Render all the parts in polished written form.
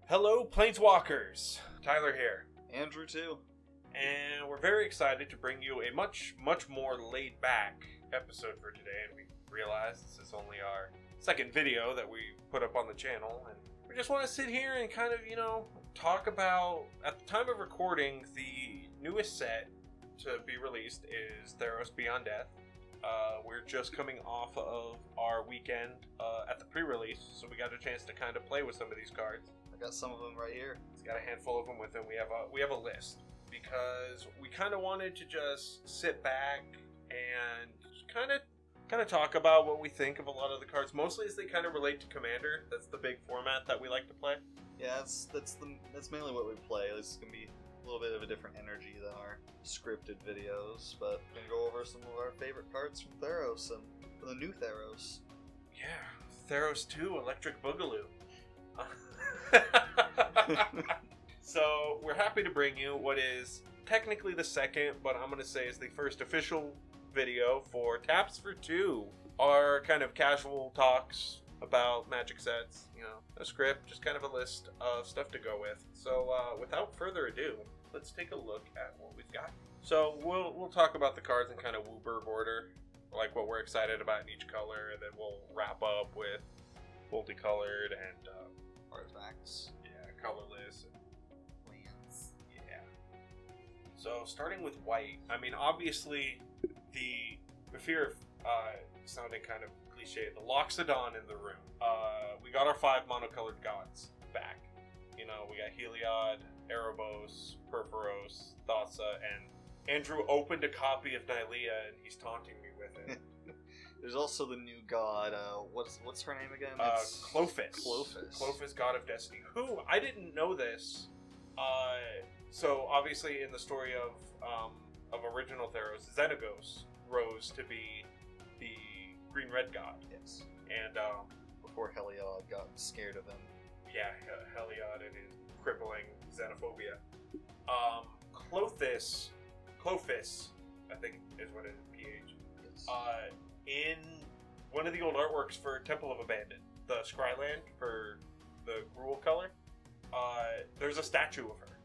Hello, Planeswalkers! Tyler here. Andrew too. And we're very excited to bring you a much more laid-back episode for today. And we realize this is only our second video that we put up on the channel. And we just want to sit here and kind of, talk about, at the time of recording, the newest set to be released is Theros Beyond Death. We're just coming off of our weekend at the pre-release, so we got a chance to kind of play with some of these cards. I got some of them right here. He's got a handful of them with him. We have a list because we kind of wanted to just sit back and just kind of talk about what we think of a lot of the cards, mostly as they kind of relate to Commander. That's the big format that we like to play. Yeah, that's mainly what we play. This is gonna be a little bit of a different energy than our scripted videos, but we're gonna go over some of our favorite cards from Theros and from the new Theros. Yeah, Theros 2, Electric Boogaloo. So we're happy to bring you what is technically the second, but I'm going to say is the first official video for Taps for 2. Our kind of casual talks about Magic sets, a script, just kind of a list of stuff to go with. So without further ado, let's take a look at what we've got. So we'll talk about the cards in kind of Wooburg order, like what we're excited about in each color, and then we'll wrap up with multicolored and Artifacts. Yeah, colorless. Lands. Yeah. So starting with white, I mean, obviously the fear of sounding kind of cliche, the Loxodon in the room. We got our 5 monocolored gods back. We got Helion, Erebos, Perforos, Tossa, and Andrew opened a copy of Nylea and he's taunting me with it. There's also the new god, what's her name again? Clothis. Clothis, god of destiny. Who, I didn't know this. So obviously in the story of original Theros, Xenagos rose to be the green-red god. Yes. And before Helion got scared of him. Yeah, Helion and his crippling xenophobia. Clothis, I think is what it is, PH. Yes. In one of the old artworks for Temple of Abandon, the Scryland for the Gruul color, there's a statue of her.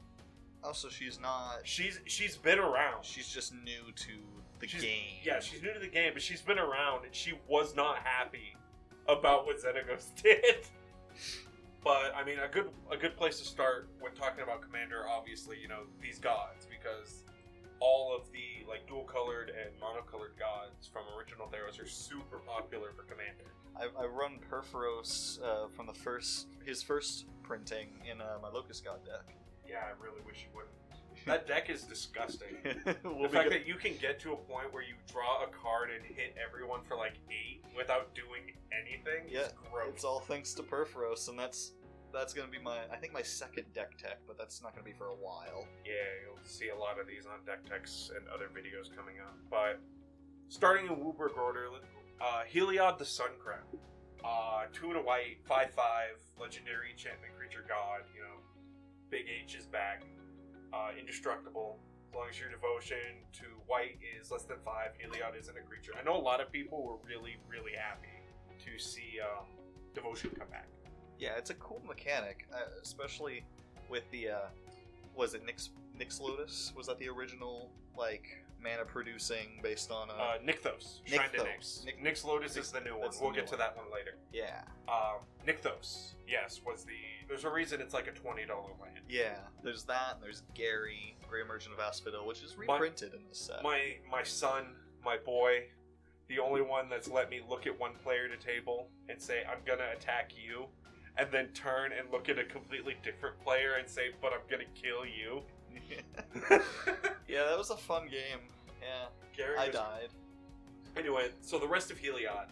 Oh, so she's not... She's been around. She's just new to the game. Yeah, she's new to the game, but she's been around, and she was not happy about what Xenagos did. But, I mean, a good place to start when talking about Commander, obviously, these gods, because all of the dual-colored and monocolored gods from original Theros are super popular for Commander. I run Perforos from his first printing in my Locust God deck. Yeah, I really wish you wouldn't. That deck is disgusting. The fact that you can get to a point where you draw a card and hit everyone for 8 without doing anything is gross. It's all thanks to Perforos, and that's going to be my second deck tech, but that's not going to be for a while. Yeah, you'll see a lot of these on deck techs and other videos coming up. But starting in Wooburg order, Heliod the Sun Crown. 2 and a white, 5/5, legendary enchantment creature god, Big H is back. Indestructible. As long as your devotion to white is less than 5, Heliod isn't a creature. I know a lot of people were really, really happy to see devotion come back. Yeah, it's a cool mechanic, especially with the, was it Nyx Lotus? Was that the original, mana producing based on Nykthos. Nyx Lotus is the new one. We'll get to that one later. Yeah. Nykthos, yes, was there's a reason it's like a $20 land. Yeah, there's that, and there's Gary, Grey Merchant of Asphodel, which is reprinted in this set. My son, my boy, the only one that's let me look at one player to table and say, I'm gonna attack you, and then turn and look at a completely different player and say, but I'm gonna kill you. Yeah, that was a fun game. Yeah, Gary I died. Anyway, so the rest of Helion.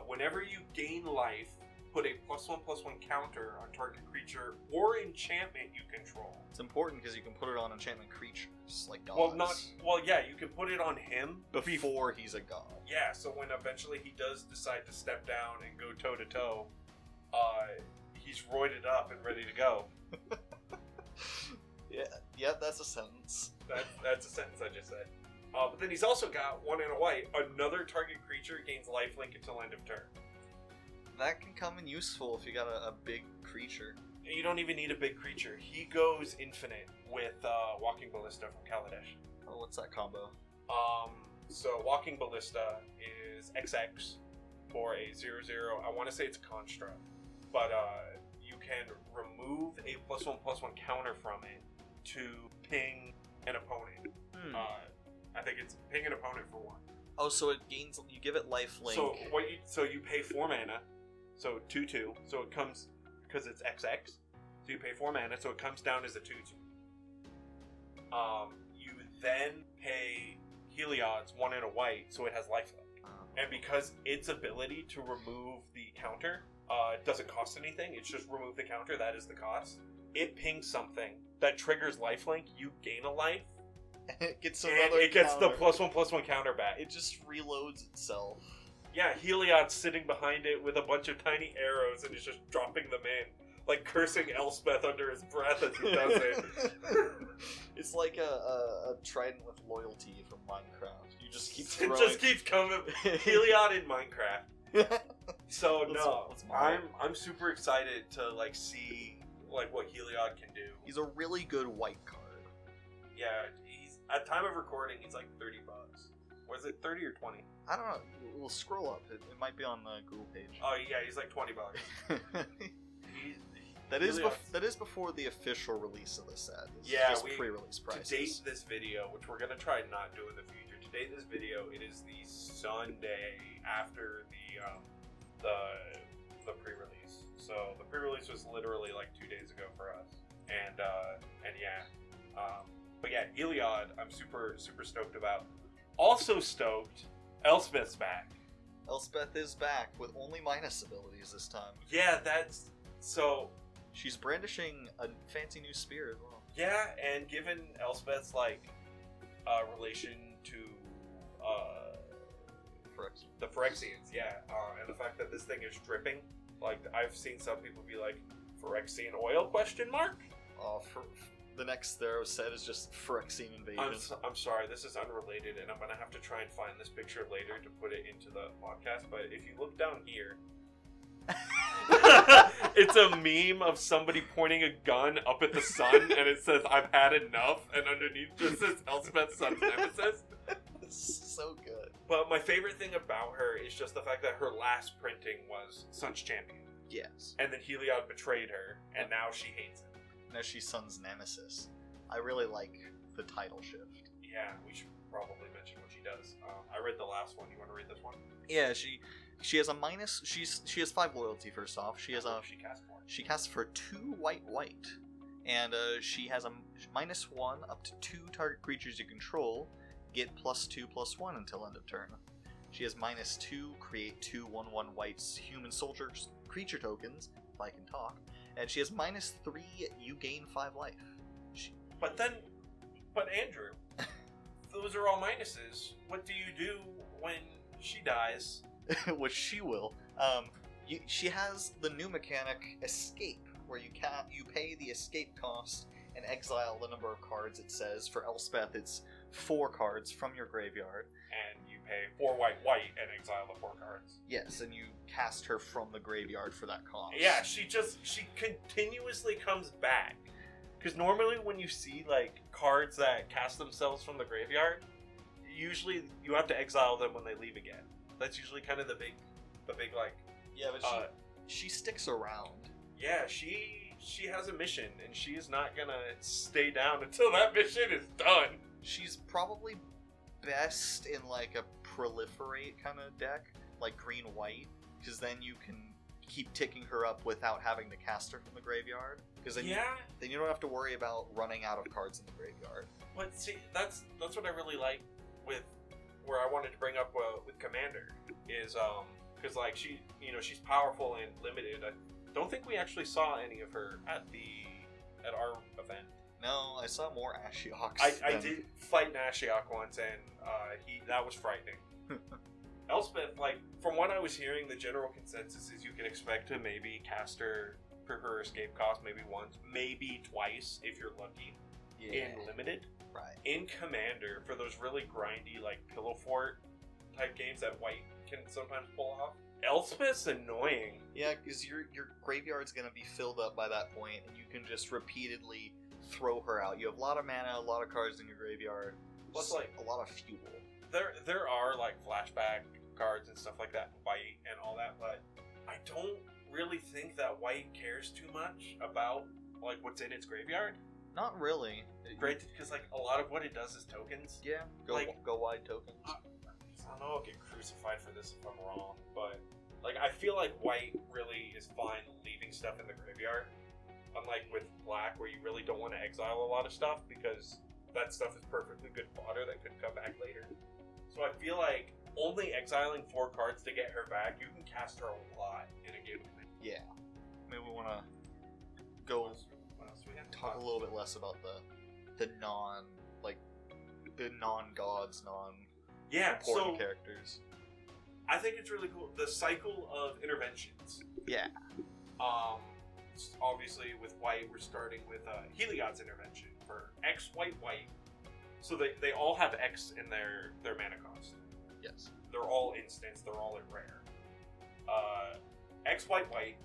Whenever you gain life, put a +1/+1 counter on target creature or enchantment you control. It's important because you can put it on enchantment creatures, like gods. Yeah, you can put it on him before he's a god. Yeah, so when eventually he does decide to step down and go toe-to-toe, he's roided up and ready to go. Yeah, that's a sentence. That's a sentence I just said. But then he's also got 1 and a white. Another target creature gains lifelink until end of turn. That can come in useful if you got a big creature. You don't even need a big creature. He goes infinite with Walking Ballista from Kaladesh. Oh, what's that combo? So Walking Ballista is XX for a 0/0. I want to say it's a construct, but you can remove a +1/+1 counter from it to ping an opponent. I think it's ping an opponent for 1. Oh, so it gains. You give it lifelink. So you pay 4 mana, so 2/2. So it comes because it's XX. So you pay 4 mana, so it comes down as a 2/2. You then pay Helion's 1 and a white, so it has lifelink. And because its ability to remove the counter doesn't cost anything, it's just remove the counter, that is the cost. It pings something that triggers lifelink, you gain a life. It gets and another it gets counter. the +1/+1 counter back. It just reloads itself. Yeah, Helion's sitting behind it with a bunch of tiny arrows and is just dropping them in. Like cursing Elspeth under his breath as he does it. It's like a trident with loyalty from Minecraft. You just keep It throwing. just keeps coming. Helion in Minecraft. So I'm super excited to like see like what Helion can do. He's a really good white card. Yeah, he's at time of recording he's like $30. Was it 30 or 20? I don't know. We'll scroll up. It might be on the Google page. Oh yeah, he's like $20. That is before the official release of the set. It's just pre-release prices. To date this video, which we're gonna try not do in the future. To date this video, it is the Sunday after the pre-release. So the pre-release was literally like 2 days ago for us, and yeah, but yeah, Helion, I'm super stoked about. Also stoked, Elspeth's back. Elspeth is back with only minus abilities this time. Yeah, that's so. She's brandishing a fancy new spear as well. Yeah, and given Elspeth's like relation to the Phyrexians, yeah, and the fact that this thing is dripping, like I've seen some people be like, Phyrexian oil ? For the next Theros set is just Phyrexian invasion. I'm sorry, this is unrelated, and I'm gonna have to try and find this picture later to put it into the podcast. But if you look down here. It's a meme of somebody pointing a gun up at the sun and it says I've had enough, and underneath just says Elspeth's son's nemesis. It's so good. But my favorite thing about her is just the fact that her last printing was Sun's Champion. Yes. And then Helion betrayed her and now she hates it. Now she's Sun's nemesis. I really like the title shift. Yeah, we should probably mention what she does. I read the last one. You want to read this one? Yeah, she has a minus. She has 5 loyalty. First off, she casts for. She casts for 2 white, and she has a -1 up to 2 target creatures you control get +2/+1 until end of turn. She has -2 create 2 1/1 whites human soldiers creature tokens if I can talk, and she has -3 you gain 5 life. But Andrew, those are all minuses. What do you do when she dies? Which she will. She has the new mechanic Escape, where you pay the escape cost and exile the number of cards it says. For Elspeth, it's 4 cards from your graveyard. And you pay 4 white and exile the 4 cards. Yes, and you cast her from the graveyard for that cost. Yeah, she continuously comes back. Because normally when you see like cards that cast themselves from the graveyard, usually you have to exile them when they leave again. That's usually kind of the big like. Yeah, but she sticks around. Yeah, she has a mission, and she is not gonna stay down until that mission is done. She's probably best in like a proliferate kind of deck, like green-white, because then you can keep ticking her up without having to cast her from the graveyard. Because then you don't have to worry about running out of cards in the graveyard. But see, that's what I really like with where I wanted to bring up with Commander is because like she's powerful and limited. I don't think we actually saw any of her at our event. No, I saw more Ashioks. I did fight an Ashiok once, and that was frightening. Elspeth, like from what I was hearing, the general consensus is you can expect to maybe cast her for her escape cost maybe once, maybe twice if you're lucky. In limited. Right. In Commander, for those really grindy like Pillow Fort type games that white can sometimes pull off, Elspeth's annoying. Yeah, because your graveyard's gonna be filled up by that point, and you can just repeatedly throw her out. You have a lot of mana, a lot of cards in your graveyard. Plus, like, a lot of fuel. There are like flashback cards and stuff like that, white and all that, but I don't really think that white cares too much about like what's in its graveyard. Not really. Granted, because like a lot of what it does is tokens. Yeah, go wide tokens. I don't know. I'll get crucified for this if I'm wrong, but like I feel like white really is fine leaving stuff in the graveyard, unlike with black where you really don't want to exile a lot of stuff because that stuff is perfectly good fodder that could come back later. So I feel like only exiling 4 cards to get her back, you can cast her a lot in a game. Yeah. Maybe we want to go What else do we have? talk a little bit less about the non-gods, Yeah, important so characters. I think it's really cool. The cycle of interventions. Yeah. Obviously with white, we're starting with Helion's intervention for X white. So they all have X in their mana cost. Yes. They're all instants. They're all at rare. X white.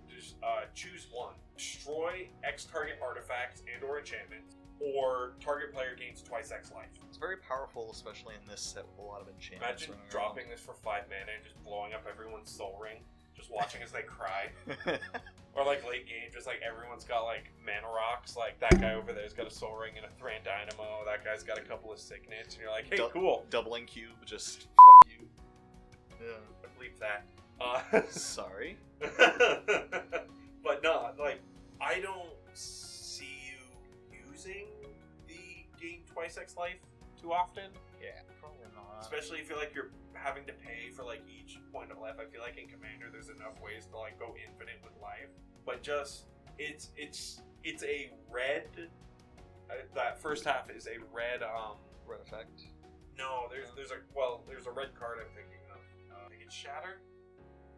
Just choose one. Destroy X target artifacts and or enchantments, or target player gains twice X life. It's very powerful, especially in this set with a lot of enchantments. Imagine dropping this for 5 mana and just blowing up everyone's soul ring. Just watching as they cry. Or like late game, just like everyone's got like mana rocks. Like that guy over there's got a soul ring and a Thran Dynamo. That guy's got a couple of signets. And you're like, hey, cool. Doubling cube, just fuck you. Yeah. Bleep that. Sorry. But no, like, I don't see you using the gain twice X life too often. Yeah, probably not. Especially if you feel like you're having to pay for like each point of life. I feel like in Commander there's enough ways to like go infinite with life. But just it's a red. That first half is a red. Red effect. No, there's a red card I'm thinking of. I think it's Shatter.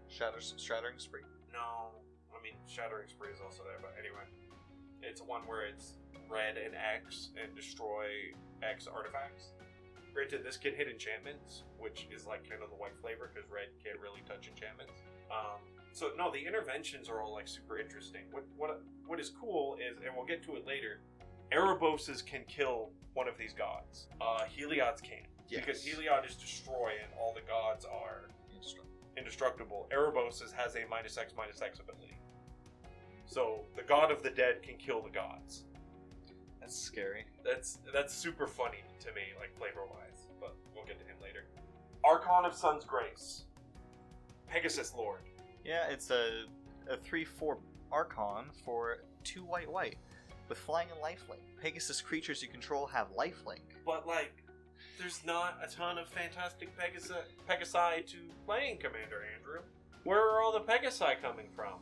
Shattering Spree. No, I mean Shattering Spree is also there, but anyway, it's one where it's red and X and destroy X artifacts. Granted, this can hit enchantments, which is like kind of the white flavor because red can't really touch enchantments. So no, the interventions are all like super interesting. What is cool is, and we'll get to it later, Ereboses can kill one of these gods. Heliod's can't. Yes. Because Heliod is destroy and all the gods are indestructible. Ereboses has a -X/-X ability. So the god of the dead can kill the gods. That's scary. That's super funny to me, like flavor-wise, but we'll get to him later. Archon of Sun's Grace. Pegasus Lord. Yeah, it's a 3/4 Archon for 2 white with flying and lifelink. Pegasus creatures you control have lifelink. But like, there's not a ton of fantastic Pegasi to playing Commander, Andrew. Where are all the Pegasi coming from?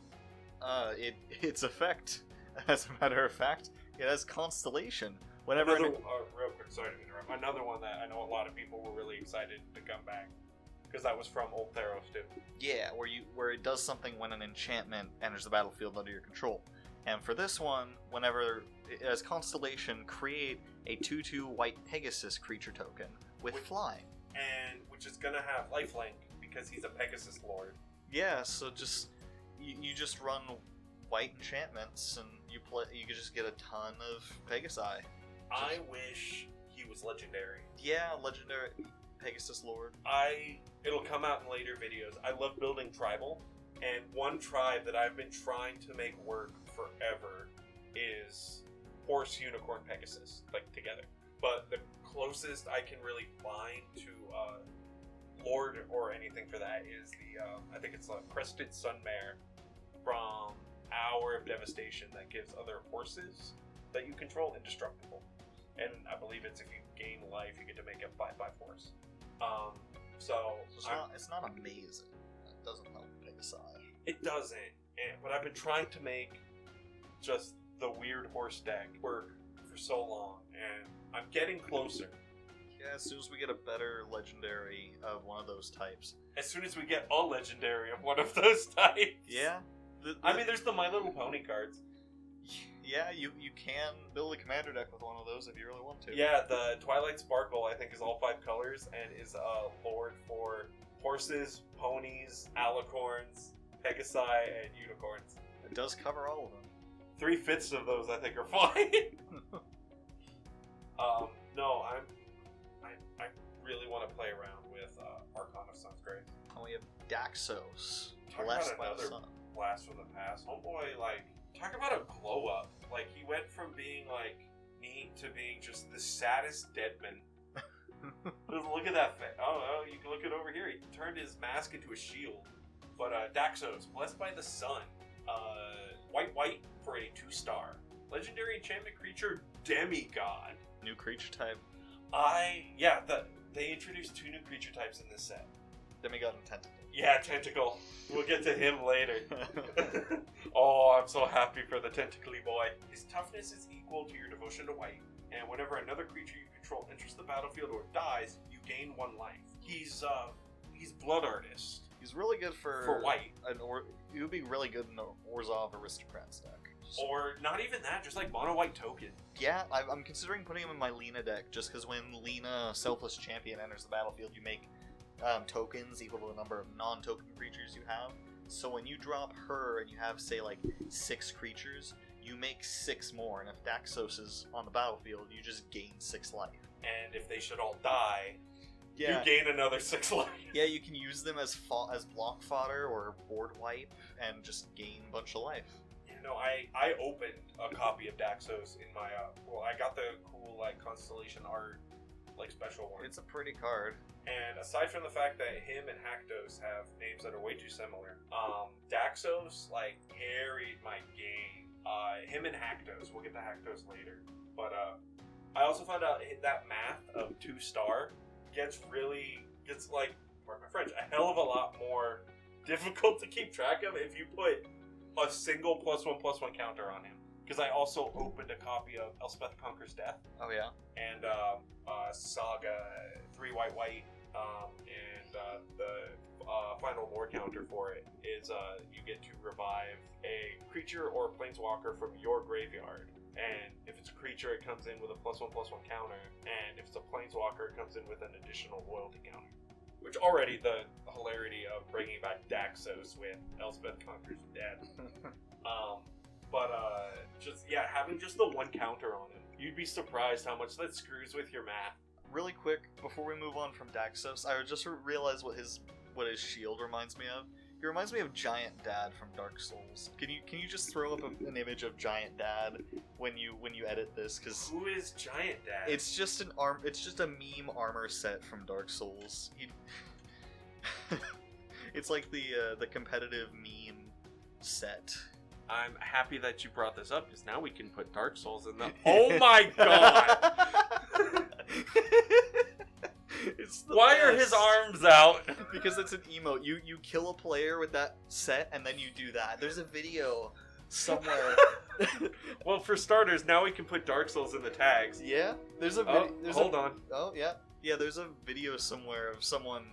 Its effect, as a matter of fact, it has Constellation. Whenever real quick, sorry to interrupt. Another one that I know a lot of people were really excited to come back, because that was from old Theros too. Yeah, where it does something when an enchantment enters the battlefield under your control. And for this one, whenever it has Constellation, create a 2/2 white Pegasus creature token with flying. And which is gonna have lifelink because he's a Pegasus Lord. Yeah, so just you just run white enchantments and you could just get a ton of Pegasi. I wish he was legendary. Yeah, legendary Pegasus Lord. It'll come out in later videos. I love building tribal, and one tribe that I've been trying to make work forever is Horse, Unicorn, Pegasus, like together. But the closest I can really find to Lord or anything for that is the I think it's a Crested Sunmare from Hour of Devastation that gives other horses that you control indestructible. And I believe it's if you gain life, you get to make a 5/5 horse. So it's not amazing. It doesn't help Pegasi. It doesn't. But I've been trying to make just the weird horse deck work for so long, and I'm getting closer. Yeah, as soon as we get a better legendary of one of those types. As soon as we get a legendary of one of those types. Yeah. I mean, there's the My Little Pony cards. Yeah, you can build a commander deck with one of those if you really want to. Yeah, the Twilight Sparkle, I think, is all 5 colors and is a Lord for horses, ponies, alicorns, pegasi, and unicorns. It does cover all of them. 3/5 of those, I think, are flying. No, I really want to play around with Archon of Sun's Grace. And we have Daxos, Talk blessed about by the another sun. blast from the past. Homeboy, like, talk about a glow up. Like, he went from being, like, neat to being just the saddest deadman. Look at that face. Oh, you can look it over here. He turned his mask into a shield. But Daxos, blessed by the sun. White for a 2-star. Legendary enchantment creature, Demigod. New creature type. They introduced 2 new creature types in this set. Demigod and Tentacle. Yeah, Tentacle. We'll get to him later. Oh, I'm so happy for the Tentacly boy. His toughness is equal to your devotion to white, and whenever another creature you control enters the battlefield or dies, you gain 1 life. He's Blood Artist. He's really good for white. He would be really good in the Orzhov Aristocrats deck. Or not even that, just like mono white token. Yeah, I'm considering putting him in my Lena deck, just because when Lena, Selfless Champion, enters the battlefield, you make tokens equal to the number of non-token creatures you have. So when you drop her and you have, say, like 6 creatures, you make 6 more, and if Daxos is on the battlefield, you just gain 6 life. And if they should all die, yeah. you gain another 6 life. Yeah, you can use them as block fodder or board wipe and just gain a bunch of life. You know, I opened a copy of Daxos in my I got the cool like constellation art like special one. It's a pretty card. And aside from the fact that him and Haktos have names that are way too similar, Daxos like carried my game. Him and Haktos, we'll get to Haktos later. But I also found out that math of 2-star gets like, pardon my French, a hell of a lot more difficult to keep track of if you put a single +1/+1 counter on him. Because I also opened a copy of Elspeth Conquers Death. Oh yeah. And Saga 3 white, and the final lore counter for it is you get to revive a creature or a planeswalker from your graveyard. And if it's a creature, it comes in with a +1/+1 counter, and if it's a planeswalker, it comes in with an additional loyalty counter. Which already the hilarity of bringing back Daxos with Elspeth Conquers Death. Having just the 1 counter on him, you'd be surprised how much that screws with your math. Really quick, before we move on from Daxos, I just realized what his shield reminds me of. He reminds me of Giant Dad from Dark Souls. Can you just throw up an image of Giant Dad when you edit this? Because who is Giant Dad? It's just a meme armor set from Dark Souls. It's like the competitive meme set. I'm happy that you brought this up because now we can put Dark Souls in the. Oh my god! Why are his arms out? Because it's an emote. You kill a player with that set, and then you do that. There's a video somewhere. Well, for starters, now we can put Dark Souls in the tags. Yeah, there's a video. Hold on. Oh yeah, yeah. There's a video somewhere of someone.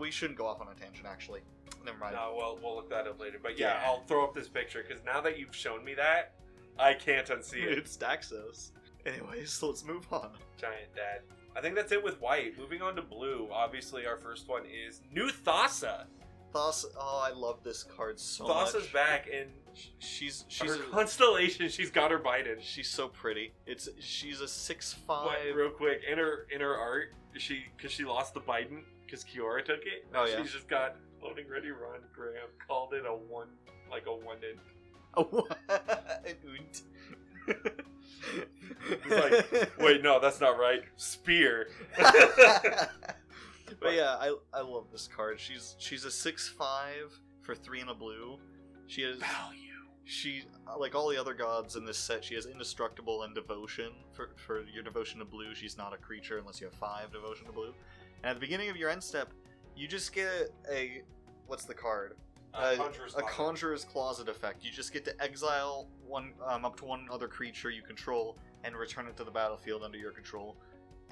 We shouldn't go off on a tangent, actually. Never mind. No, well, we'll look that up later. But yeah, I'll throw up this picture because now that you've shown me that, I can't unsee it. It's Daxos. Anyways, so let's move on. Giant Dad. I think that's it with white. Moving on to blue. Obviously, our first one is new Tossa. Tossa. Oh, I love this card so much. Tossa's back, and she's her constellation. She's got her Biden. She's so pretty. She's a 6/5. But real quick, in her art, because she lost the Biden because Kiora took it. Oh yeah. She's just got loading ready run. Graham called it a 1 int. A one. An unt. He's like, wait, no, that's not right. Spear. But yeah, I love this card. She's a 6/5 for 3 and a blue. She has value. She, like all the other gods in this set, she has indestructible and devotion. For your devotion to blue, she's not a creature unless you have 5 devotion to blue. And at the beginning of your end step, you just get a what's the card? A Conjurer's Closet effect. You just get to exile one up to 1 other creature you control and return it to the battlefield under your control.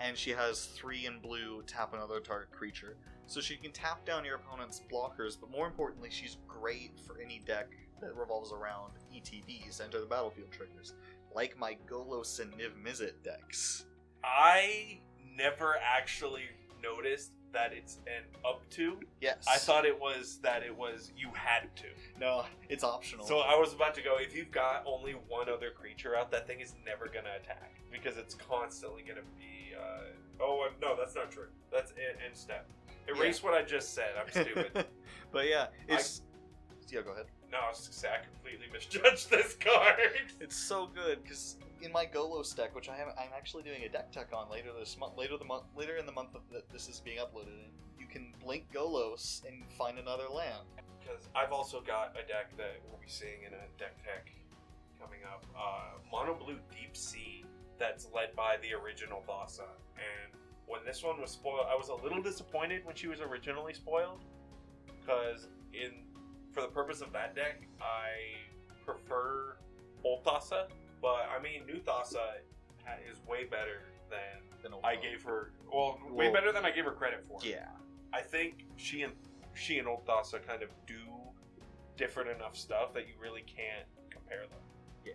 And she has 3 in blue, tap another target creature. So she can tap down your opponent's blockers, but more importantly, she's great for any deck that revolves around ETBs, enter the battlefield triggers, like my Golos and Niv Mizzet decks. I never actually noticed that it's an up to. Yes. I thought it was that it was you had to. No, it's optional. So I was about to go, if you've got only one other creature out, that thing is never going to attack. Because it's constantly going to be... no, that's not true. That's end step. Erase what I just said. I'm stupid. But yeah, it's... Yeah, go ahead. No, I was just saying, I completely misjudged this card. It's so good, because in my Golos deck, which I'm actually doing a deck tech on later this month, later in the month that this is being uploaded in, you can blink Golos and find another land. Because I've also got a deck that we'll be seeing in a deck tech coming up. Mono Blue Deep Sea that's led by the original Tossa. And when this one was spoiled, I was a little disappointed when she was originally spoiled. Because for the purpose of that deck, I prefer old Tossa. But I mean, new Tossa is way better than I gave her. Well, way better than I gave her credit for. Yeah. I think she and old Tossa kind of do different enough stuff that you really can't compare them. Yeah.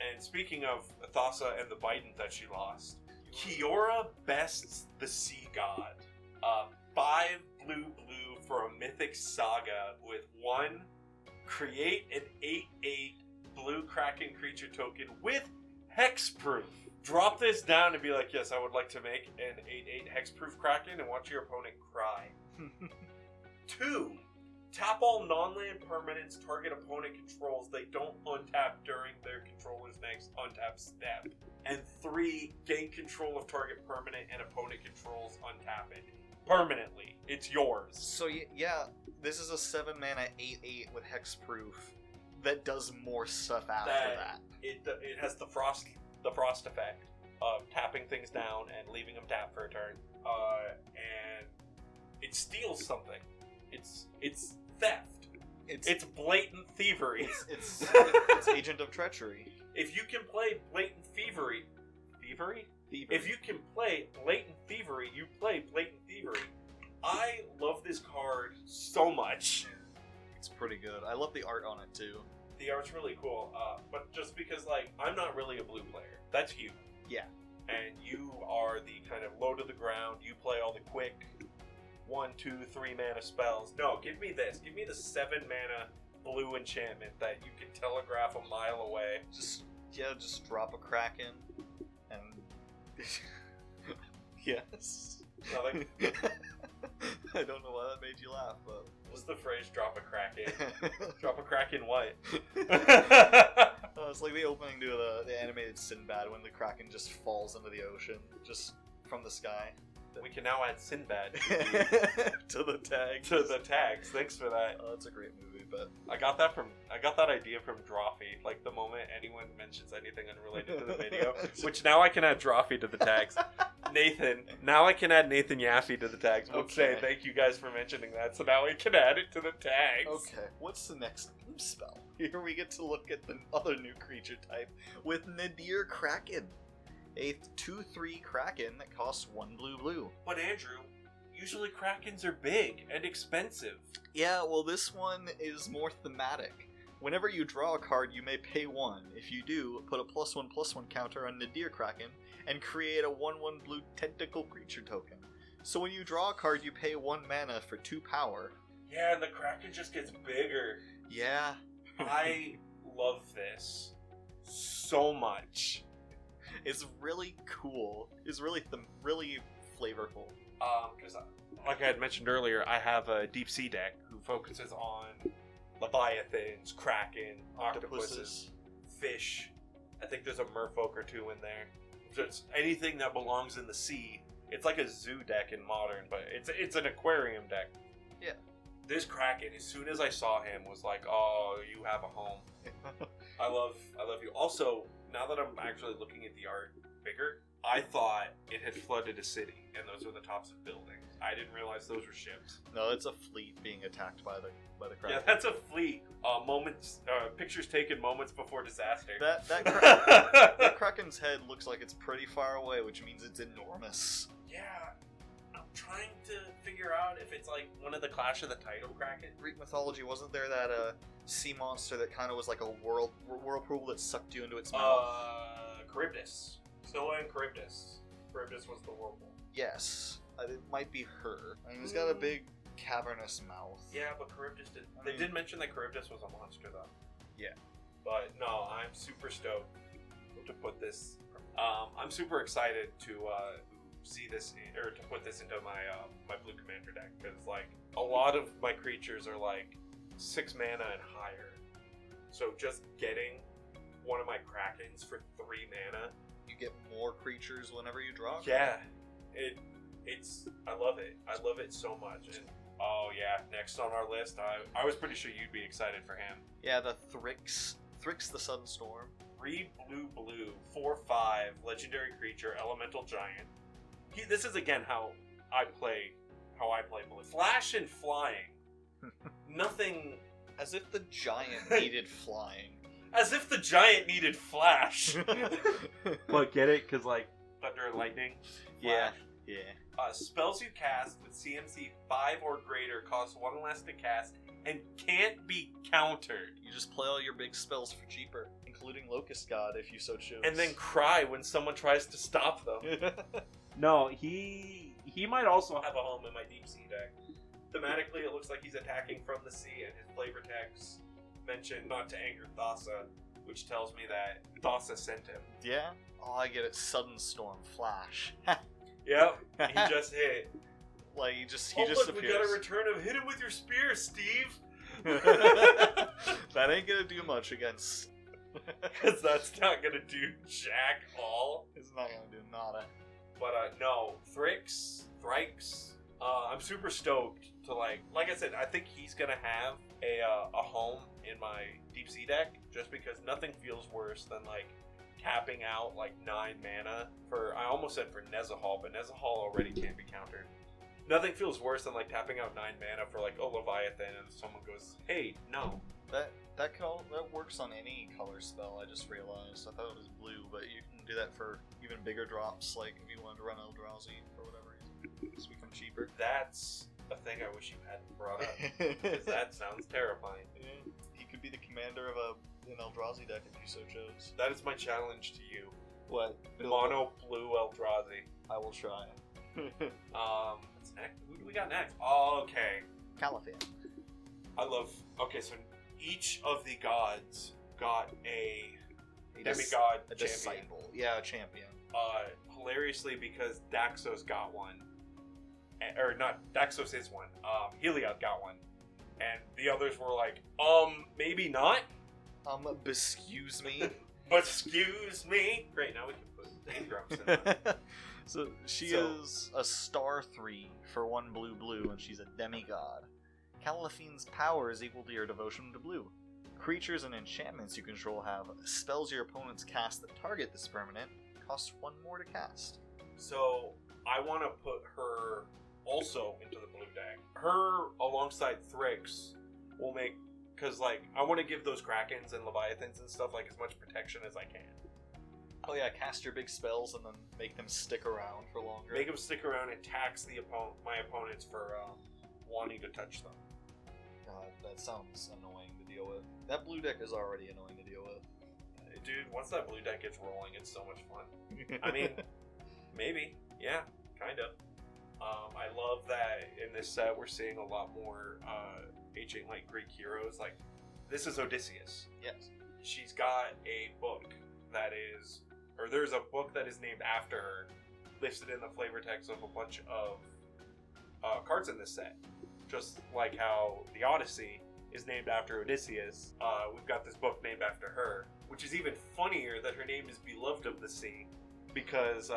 And speaking of Tossa and the Bident that she lost, Kiora bests the Sea God. 5 blue for a Mythic Saga with 1, create an 8/8 blue Kraken creature token with hexproof. Drop this down and be like, yes, I would like to make an 8/8 hexproof Kraken and watch your opponent cry. 2, tap all non-land permanents target opponent controls they don't untap during their controller's next untap step. And 3, gain control of target permanent and opponent controls untap it. Permanently. It's yours. So yeah, this is a 7 mana 8/8 with hexproof that does more stuff after that. It has the frost effect of tapping things down and leaving them tapped for a turn. And it steals something. It's theft. It's blatant thievery. It's Agent of Treachery. If you can play blatant thievery. If you can play blatant thievery, you play blatant thievery. I love this card so much. It's pretty good. I love the art on it too. The art's really cool, but just because, like, I'm not really a blue player. That's you. Yeah. And you are the kind of low to the ground, you play all the quick 1, 2, 3 mana spells. No, give me this. Give me the 7 mana blue enchantment that you can telegraph a mile away. Just drop a Kraken and... Yes. Nothing. I don't know why that made you laugh, but... What's the phrase, drop a Kraken? Drop a Kraken what? It's like the opening to the animated Sinbad when the Kraken just falls into the ocean, just from the sky. We can now add Sinbad to the tags. To the tags. Thanks for that. Oh, that's a great movie, but I got that idea from Drawfee. Like the moment anyone mentions anything unrelated to the video, which now I can add Drawfee to the tags. Nathan. Now I can add Nathan Yaffe to the tags. We'll say thank you guys for mentioning that. So now we can add it to the tags. Okay. What's the next blue spell? Here we get to look at the other new creature type with Nadir Kraken. A 2/3 Kraken that costs 1 blue. But Andrew, usually Krakens are big and expensive. Yeah, well this one is more thematic. Whenever you draw a card, you may pay 1. If you do, put a +1/+1 counter on Nadir Kraken and create a 1/1 blue tentacle creature token. So when you draw a card, you pay 1 mana for 2 power. Yeah, and the Kraken just gets bigger. Yeah. I love this so much. It's really cool. It's really flavorful. Because like I had mentioned earlier, I have a deep sea deck who focuses on Leviathans, Kraken, octopuses, fish. I think there's a merfolk or 2 in there. Just anything that belongs in the sea. It's like a zoo deck in Modern, but it's an aquarium deck. Yeah. This Kraken, as soon as I saw him, was like, oh, you have a home. I love you. Also, now that I'm actually looking at the art bigger, I thought it had flooded a city, and those were the tops of buildings. I didn't realize those were ships. No, it's a fleet being attacked by the Kraken. Yeah, that's a fleet. Pictures taken moments before disaster. That Kraken's head looks like it's pretty far away, which means it's enormous. Yeah, I'm trying to figure out if it's like one of the Clash of the Titan Kraken. Greek mythology, wasn't there that sea monster that kind of was like a whirlpool that sucked you into its mouth? Charybdis. Scylla and Charybdis. Charybdis was the whirlpool. Yes. It might be her. I mean, he's got a big cavernous mouth. Yeah, but Charybdis did. They did mention that Charybdis was a monster, though. Yeah. But no, I'm super stoked to put this. I'm super excited to see this or to put this into my my blue commander deck because like a lot of my creatures are like 6 mana and higher. So just getting one of my Krakens for 3 mana. You get more creatures whenever you draw. Yeah, it's I love it. I love it so much. And oh yeah, next on our list, I was pretty sure you'd be excited for him. Yeah, the Thrix the Sunstorm. 3 blue, 4/5 legendary creature, elemental giant. This is again how I play blue. Flash and flying. Nothing. As if the giant needed flying. As if the giant needed flash. But get it? Because, like, thunder and lightning? Flash. Yeah. Spells you cast with CMC 5 or greater cost 1 less to cast and can't be countered. You just play all your big spells for cheaper, including Locust God if you so choose. And then cry when someone tries to stop them. No, he might also have a home in my deep sea deck. Thematically, it looks like he's attacking from the sea, and his flavor text mentioned not to anger Tossa, which tells me that Tossa sent him. Yeah? Oh, I get it. Sudden Storm Flash. Yep, he just hit. Like, he just look, appears. We got a return of hit him with your spear, Steve! That ain't gonna do much against... Because that's not gonna do jack all. It's not gonna do nada. But, no, Thrix, I'm super stoked to, like I said, I think he's gonna have a home in my deep sea deck, just because nothing feels worse than, like, tapping out, like, 9 mana for, I almost said for Nezahal, but Nezahal already can't be countered. Nothing feels worse than, like, tapping out 9 mana for, like, Leviathan, and someone goes, hey, no. That works on any color spell, I just realized. I thought it was blue, but you can do that for even bigger drops, like if you wanted to run Eldrazi for whatever reason. It's become cheaper. That's a thing I wish you hadn't brought up, because that sounds terrifying. Yeah. He could be the commander of an Eldrazi deck if you so chose. That is my challenge to you. What? Mono blue Eldrazi. I will try. What's next? Who do we got next? Okay. Caathea. Okay, so each of the gods got a demigod a champion. disciple. Yeah, a champion. Hilariously, because Daxos got one. Or not, Daxos is one. Helion got one. And the others were like, maybe not? Excuse me? But excuse me? Great, now we can put name drops in that. So she is a star 3 for 1 blue, and she's a demigod. Caathea's power is equal to your devotion to blue. Creatures and enchantments you control have spells your opponents cast that target this permanent cost 1 more to cast. So I want to put her also into the blue deck. Her alongside Thrix will make, because like I want to give those Krakens and Leviathans and stuff like as much protection as I can. Oh yeah, cast your big spells and then make them stick around for longer. Make them stick around and tax my opponents for wanting to touch them. God, that sounds annoying to deal with. That blue deck is already annoying to deal with. Dude, once that blue deck gets rolling, it's so much fun. I mean, maybe. Yeah, kind of. I love that in this set we're seeing a lot more ancient like Greek heroes. Like, this is Odysseus. Yes. She's got a book that is, or there's a book that is named after her, listed in the flavor text of a bunch of cards in this set. Just like how the Odyssey is named after Odysseus, we've got this book named after her, which is even funnier that her name is Beloved of the Sea, because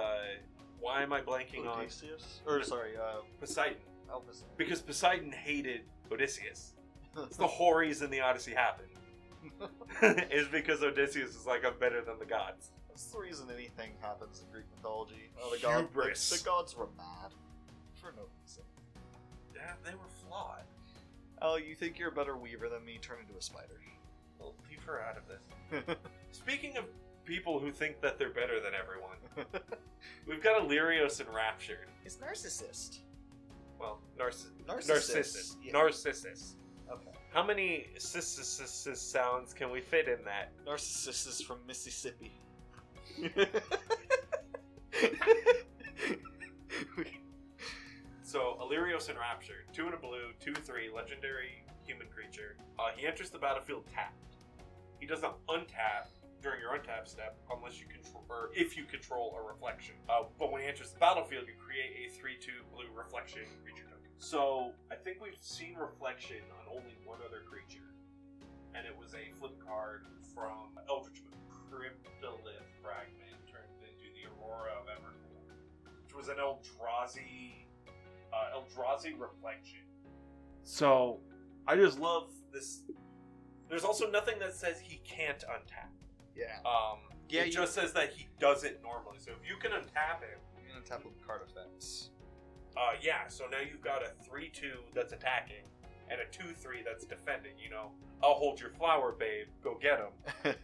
why am I blanking Odysseus? Or sorry, Poseidon. Oh, Poseidon. Because Poseidon hated Odysseus. It's the Houris in the Odyssey happened. Is because Odysseus is like, I'm better than the gods. That's the reason anything happens in Greek mythology. Oh, Hubris. The gods were mad. For no reason. Yeah, they were flawed. Oh, you think you're a better weaver than me? Turn into a spider. Well, leave her out of this. Speaking of people who think that they're better than everyone, we've got Illyrios Enraptured. It's Narcissus. Well, Narcissus. Narcissus. Yeah. Narcissus. Okay. How many sounds can we fit in that? Narcissus is from Mississippi. So, Illyrios Enraptured, 2 and a blue, 2/3, legendary human creature. He enters the battlefield tapped. He doesn't untap during your untap step unless you control, or if you control a reflection. But when he enters the battlefield, you create a 3/2 blue reflection creature token. So, I think we've seen reflection on only one other creature, and it was a flip card from Eldritch Moon. Cryptolith Fragment turned into the Aurora of Evercool, which was an Eldrazi reflection. So, I just love this. There's also nothing that says he can't untap. Yeah. It just says that he does it normally. So if you can untap him, you can untap with card effects. Yeah. So now you've got a 3/2 that's attacking and a 2/3 that's defending. You know, I'll hold your flower, babe. Go get him.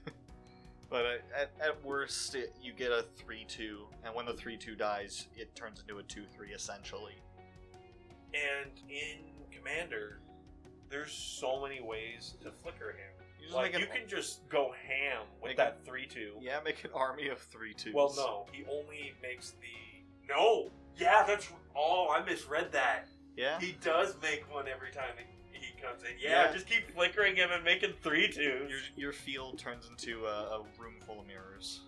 But at worst, you get a 3/2, and when the 3/2 dies, it turns into a 2/3 essentially. And in Commander, there's so many ways to flicker him. You can just go ham with that 3/2. Yeah, make an army of 3/2s. Well, no, he only makes the... No! Yeah, that's... Oh, I misread that. Yeah? He does make one every time he comes in. Yeah, just keep flickering him and making 3/2s. Your field turns into a room full of mirrors.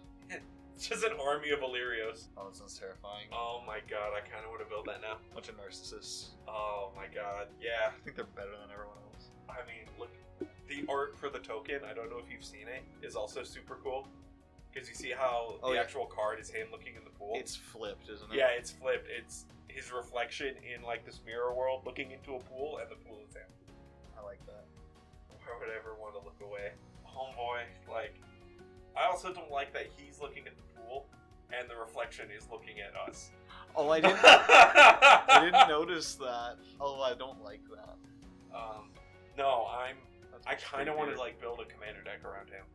It's just an army of Illyrios. Oh, that sounds terrifying. Oh my god, I kind of want to build that now. Bunch of Narcissus. Oh my god, yeah. I think they're better than everyone else. I mean, look, the art for the token, I don't know if you've seen it, is also super cool. Because you see how the actual card is him looking in the pool. It's flipped, isn't it? Yeah, it's flipped. It's his reflection in like this mirror world looking into a pool, and the pool is him. I like that. Why would I ever want to look away? Homeboy, like, I also don't like that he's looking at the pool, and the reflection is looking at us. Oh, I didn't notice that. Oh, I don't like that. No, I kind of want to like build a commander deck around him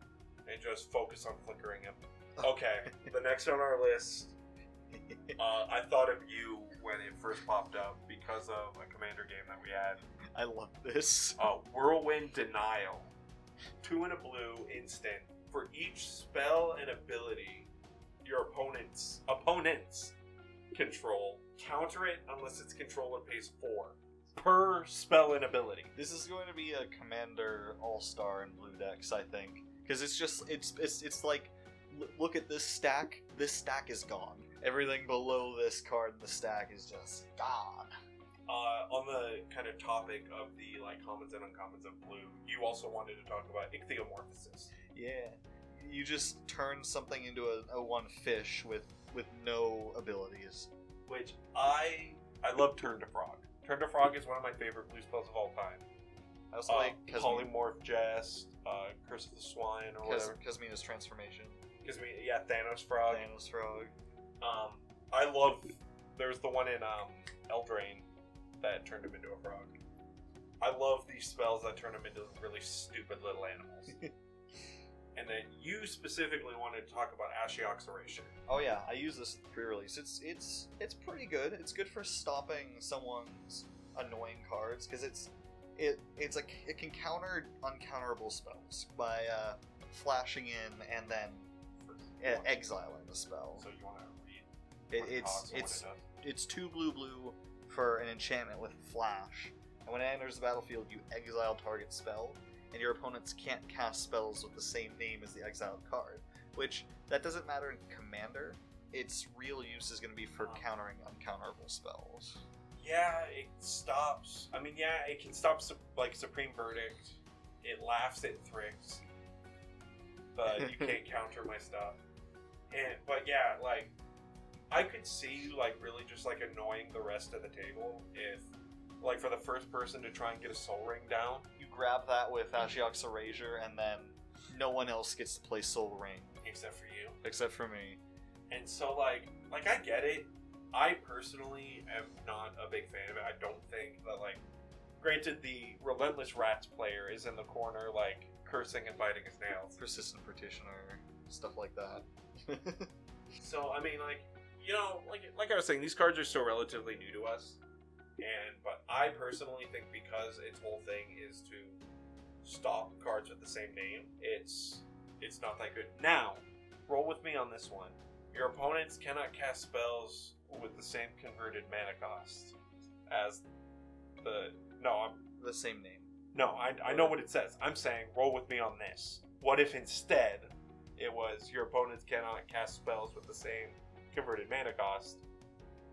and just focus on flickering him. Okay, the next on our list, I thought of you when it first popped up because of a commander game that we had. I love this. Whirlwind Denial. 2 and a blue instant. For each spell and ability your opponents control, counter it unless its controller pays 4 per spell and ability. This is going to be a commander all-star in blue decks, I think, because it's like, look at this stack. This stack is gone. Everything below this card in the stack is just gone. On the kind of topic of the like commons and uncommons of blue, you also wanted to talk about Ichthyomorphosis. Yeah, you just turn something into a 1 fish with no abilities. Which I love Turn to Frog. Turn to Frog is one of my favorite blue spells of all time. I also like Polymorph Jest, Curse of the Swine, or whatever. Kasmina's transformation. Thanos Frog. Thanos Frog. I love. There's the one in Eldraine that turned him into a frog. I love these spells that turn him into really stupid little animals. And then you specifically wanted to talk about Ashiok's Erasure. Oh yeah, I use this pre-release. It's pretty good. It's good for stopping someone's annoying cards because it can counter uncounterable spells by flashing in and then exiling the spell. So you want to read? It's 2 blue for an enchantment with flash, and when it enters the battlefield, you exile target spell, and your opponents can't cast spells with the same name as the exiled card. Which that doesn't matter in Commander. Its real use is going to be for countering uncounterable spells. Yeah, it stops. I mean, yeah, it can stop like Supreme Verdict. It laughs at Thrix, but you can't counter my stuff. But yeah, like, I could see you like really just like annoying the rest of the table if, like, for the first person to try and get a Soul Ring down. You grab that with Ashiok's Erasure, and then no one else gets to play Soul Ring except for you. Except for me. And so like I get it. I personally am not a big fan of it. I don't think that, like, granted, the Relentless Rats player is in the corner, like, cursing and biting his nails. Persistent Petitioner, stuff like that. So, I mean, like, you know, like I was saying, these cards are still relatively new to us. But I personally think because its whole thing is to stop cards with the same name, it's not that good. Now, roll with me on this one. Your opponents cannot cast spells with the same converted mana cost as the... No, The same name. No, I know what it says. I'm saying roll with me on this. What if instead it was your opponents cannot cast spells with the same converted mana cost?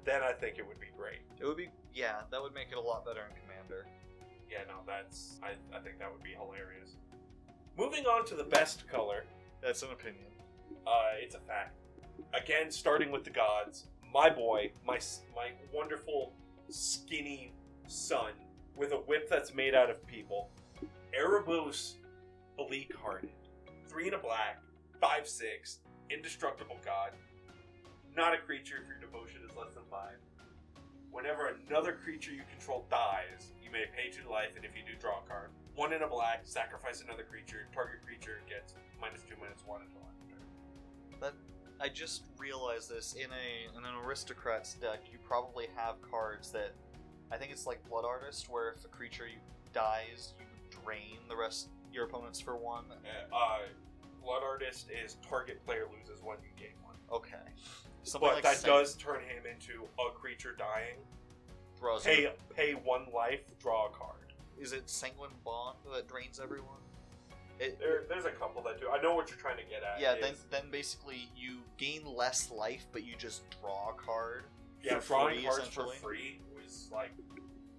Then I think it would be great. It would be, yeah, that would make it a lot better in Commander. Yeah, no, that's... I think that would be hilarious. Moving on to the best color. That's an opinion. It's a fact. Again, starting with the gods. My boy, my wonderful, skinny son with a whip that's made out of people. Erebos Bleak-Hearted. 3 and a black, 5/6, indestructible god. Not a creature if your devotion is less than 5. Whenever another creature you control dies, you may pay 2 life, and if you do, draw a card. 1 in a black, sacrifice another creature. Target creature gets -2/-1 until end of turn. But I just realized this, in an Aristocrats deck, you probably have cards that, I think it's like Blood Artist, where if a creature dies, you drain the rest your opponents for 1. Blood Artist is target player loses 1, you gain 1. Okay. Something But like that does turn him into a creature dying. draws Pay 1 life, draw a card. Is it Sanguine Bond that drains everyone? There's a couple that do. I know what you're trying to get at. Yeah, then basically you gain less life, but you just draw a card. Yeah, for drawing free, cards essentially. for free was like...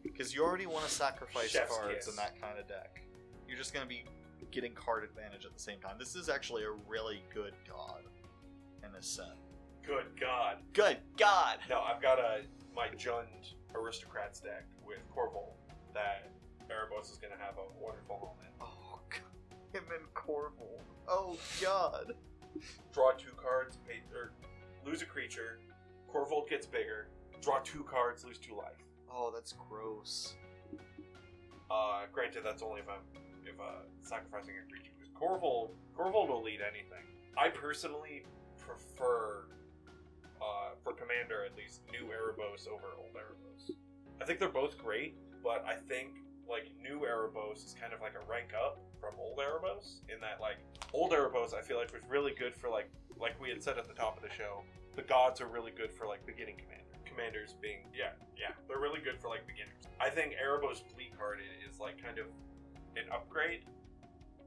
Because you already want to sacrifice Chef's cards kiss. in that kind of deck. You're just going to be getting card advantage at the same time. This is actually a really good god in this set. Good God. Good God! No, I've got my Jund Aristocrats deck with Corval that Erebos is going to have a wonderful home in. Oh, God. Him and Corval. Oh, God. Draw 2 cards, lose a creature. Corval gets bigger. Draw 2 cards, lose 2 life. Oh, that's gross. Granted, that's only if I'm sacrificing a creature. Because Corval will lead anything. I personally prefer, for Commander at least, new Erebos over old Erebos. I think they're both great, but I think like new Erebos is kind of like a rank up from old Erebos. In that, like, old Erebos I feel like was really good for like we had said at the top of the show. The gods are really good for like beginning commanders being they're really good for like beginners. I think Erebos Bleak-Hearted is like kind of an upgrade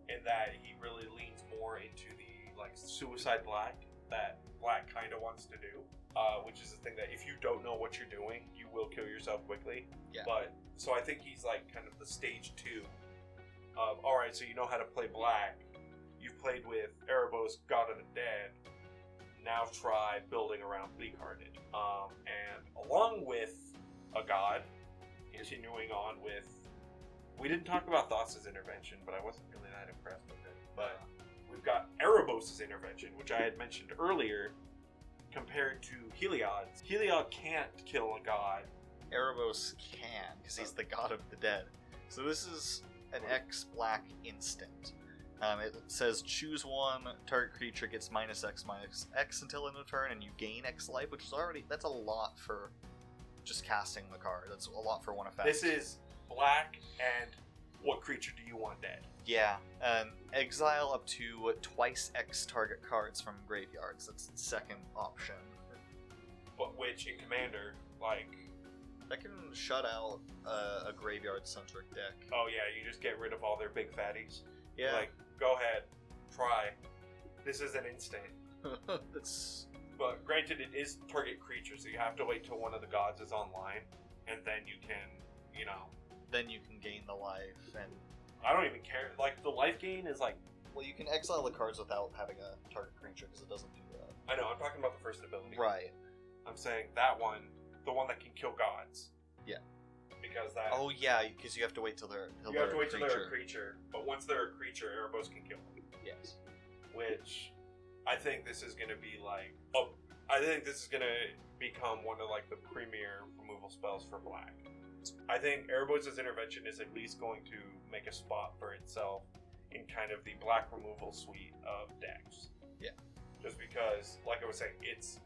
in that he really leans more into the like suicide black that black kind of wants to do, which is the thing that if you don't know what you're doing, you will kill yourself quickly. Yeah. But so I think he's like kind of the stage 2 of, all right, so you know how to play black. You've played with Erebos, God of the Dead. Now try building around Bleak-Hearted. And along with a god, continuing on with... We didn't talk about Thossa's intervention, but I wasn't really that impressed with it. But we've got Erebos' intervention, which I had mentioned earlier, compared to Heliod's. Heliod can't kill a god. Erebos can, because he's the god of the dead. So this is an X-black instant. It says choose 1, target creature gets -X until end of turn, and you gain X life, which is already, that's a lot for just casting the card. That's a lot for one effect. This is black, and what creature do you want dead? Yeah, exile up to twice X target cards from graveyards. That's the second option. But which, in Commander, like... That can shut out a graveyard-centric deck. Oh yeah, you just get rid of all their big fatties. Yeah. Like, go ahead, try. This is an instant. That's... But granted, it is target creature, so you have to wait till one of the gods is online, and then you can, you know... Then you can gain the life, and... I don't even care. Like, the life gain is like... Well, you can exile the cards without having a target creature, because it doesn't do that. I know, I'm talking about the first ability. Right. I'm saying that one, the one that can kill gods. Yeah. Because that... Oh yeah, because you have to wait till they're you have to wait till they're a creature, but once they're a creature, Erebos can kill them. Yes. Which, I think this is going to be like... Oh, I think this is going to become one of like the premier removal spells for black. I think Erebos' intervention is at least going to make a spot for itself in kind of the black removal suite of decks. Yeah. Just because, like I was saying, it's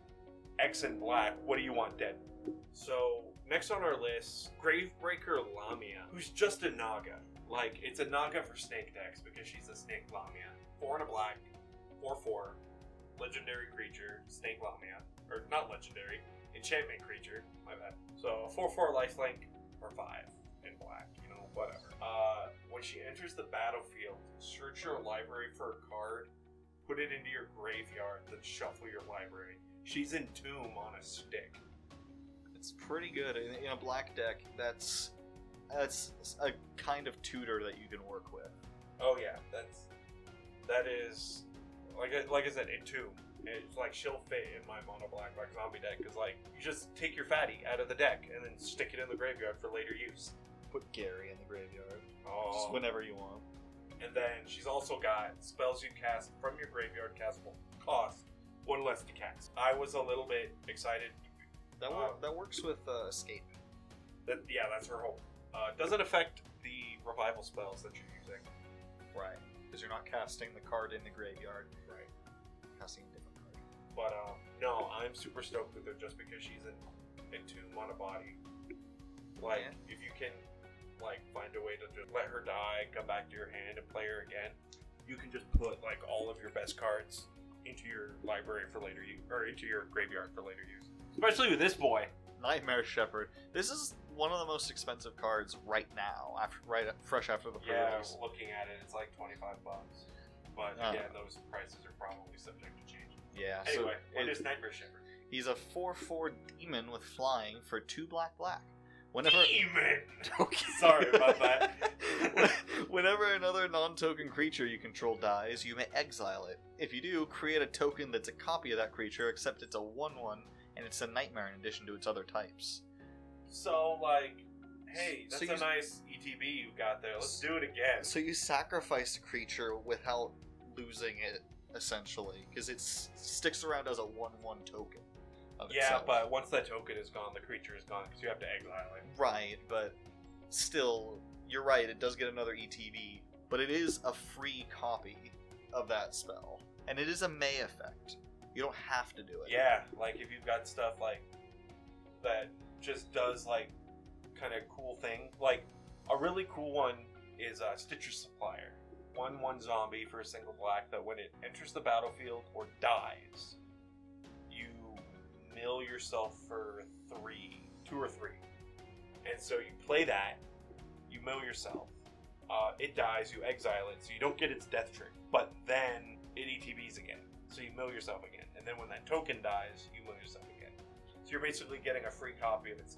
X and black. What do you want dead? So, next on our list, Gravebreaker Lamia, who's just a Naga. Like, it's a Naga for snake decks because she's a snake Lamia. 4 and a black, 4/4, legendary creature, snake Lamia. Or, not legendary, enchantment creature, my bad. So, 4/4 lifelink, or 5 in black, you know, whatever. When she enters the battlefield, search your library for a card, put it into your graveyard, then shuffle your library. She's in Tomb on a stick. It's pretty good. In a black deck, that's a kind of tutor that you can work with. Oh yeah, that is like I said, in Tomb. It's like she'll fit in my mono black zombie deck because like you just take your fatty out of the deck and then stick it in the graveyard for later use. Put Gary in the graveyard. Oh. Just whenever you want. And then she's also got spells you cast from your graveyard castable cost 1 less to cast. I was a little bit excited. That works with Escape. Yeah, that's her hope. Doesn't affect the revival spells that you're using. Right. Because you're not casting the card in the graveyard. Right. Casting a different card. But no, I'm super stoked with her just because she's in Tomb on a body. Like, if you can like find a way to just let her die, come back to your hand, and play her again, you can just put like all of your best cards into your library for later use, or into your graveyard for later use. Especially with this boy, Nightmare Shepard. This is one of the most expensive cards right now, fresh after the pre-release. Yeah, looking at it, it's like $25. But again, those prices are probably subject to change. Yeah. Anyway, what is Nightmare Shepard? He's a 4/4 demon with flying for 2 black. Demon! Okay. Sorry about that. Whenever another non-token creature you control dies, you may exile it. If you do, create a token that's a copy of that creature, except it's a 1/1, and it's a nightmare in addition to its other types. So, like, hey, that's a nice ETB you got there. Let's do it again. So you sacrifice a creature without losing it, essentially, because it sticks around as a 1/1 token. Yeah, but once that token is gone, the creature is gone because you have to exile it. Right, but still, you're right, it does get another ETB, but it is a free copy of that spell. And it is a May effect. You don't have to do it. Yeah, like if you've got stuff like that just does like kind of cool thing. Like a really cool one is Stitcher Supplier. 1/1 zombie for a single black that when it enters the battlefield or dies, you mill yourself for 2 or 3. And so you play that, you mill yourself, it dies, you exile it, so you don't get its death trick, but then it ETBs again. So you mill yourself again. And then when that token dies, you mill yourself again. So you're basically getting a free copy of its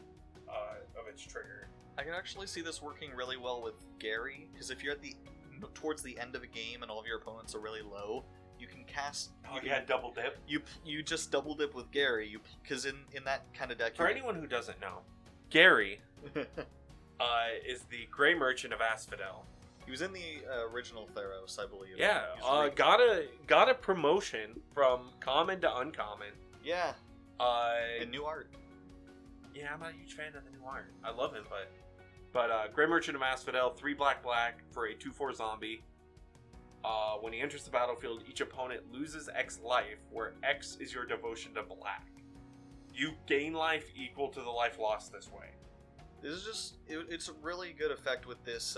trigger. I can actually see this working really well with Gary, because if you're towards the end of a game and all of your opponents are really low, you can cast. Double dip. You just double dip with Gary. Because in that kind of deck. For anyone who doesn't know, Gary is the Grey Merchant of Asphodel. He was in the original Theros, I believe. Yeah, got a promotion from common to uncommon. Yeah. And new art. Yeah, I'm not a huge fan of the new art. I love him, but Grey Merchant of Asphodel, 3 black for a 2/4 zombie. When he enters the battlefield, each opponent loses X life, where X is your devotion to black. You gain life equal to the life lost this way. This is just, it's a really good effect with this,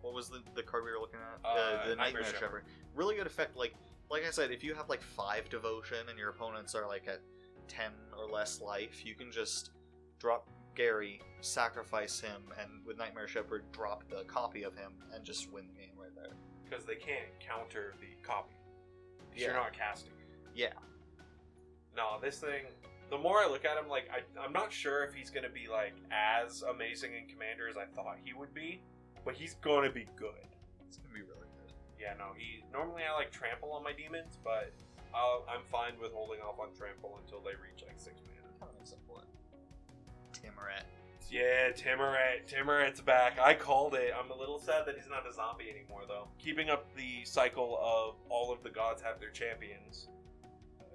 what was the card we were looking at? The Nightmare Shepard. Really good effect, like I said, if you have like 5 devotion and your opponents are like at 10 or less life, you can just drop Gary, sacrifice him, and with Nightmare Shepard, drop the copy of him and just win the game right there. Because they can't counter the copy. You're not casting. Yeah. No, this thing, the more I look at him, like, I'm not sure if he's going to be, like, as amazing in Commander as I thought he would be, but he's going to be good. It's going to be really good. Yeah, no, normally I like Trample on my demons, but I'm fine with holding off on Trample until they reach, like, 6 mana. Kind of simple. Timuret. Yeah, Timuret's back. I called it. I'm a little sad that he's not a zombie anymore, though. Keeping up the cycle of all of the gods have their champions.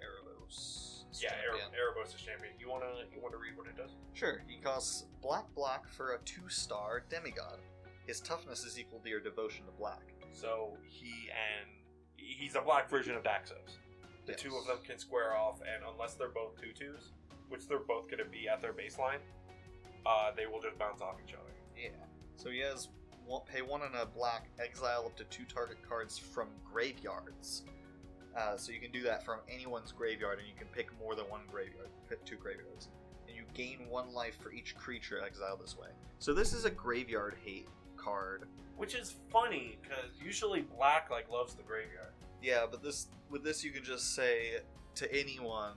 Erebos. Yeah, Erebos is champion. You wanna read what it does? Sure. He costs black for a 2-star demigod. His toughness is equal to your devotion to black. So he's a black version of Daxos. The two of them can square off, and unless they're both 2/2s, which they're both going to be at their baseline, they will just bounce off each other. Yeah. So he has pay 1 and a black, exile up to 2 target cards from graveyards. So you can do that from anyone's graveyard, and you can pick more than 1 graveyard. Pick 2 graveyards. And you gain 1 life for each creature exiled this way. So this is a graveyard hate card. Which is funny, because usually black loves the graveyard. Yeah, but with this you can just say to anyone,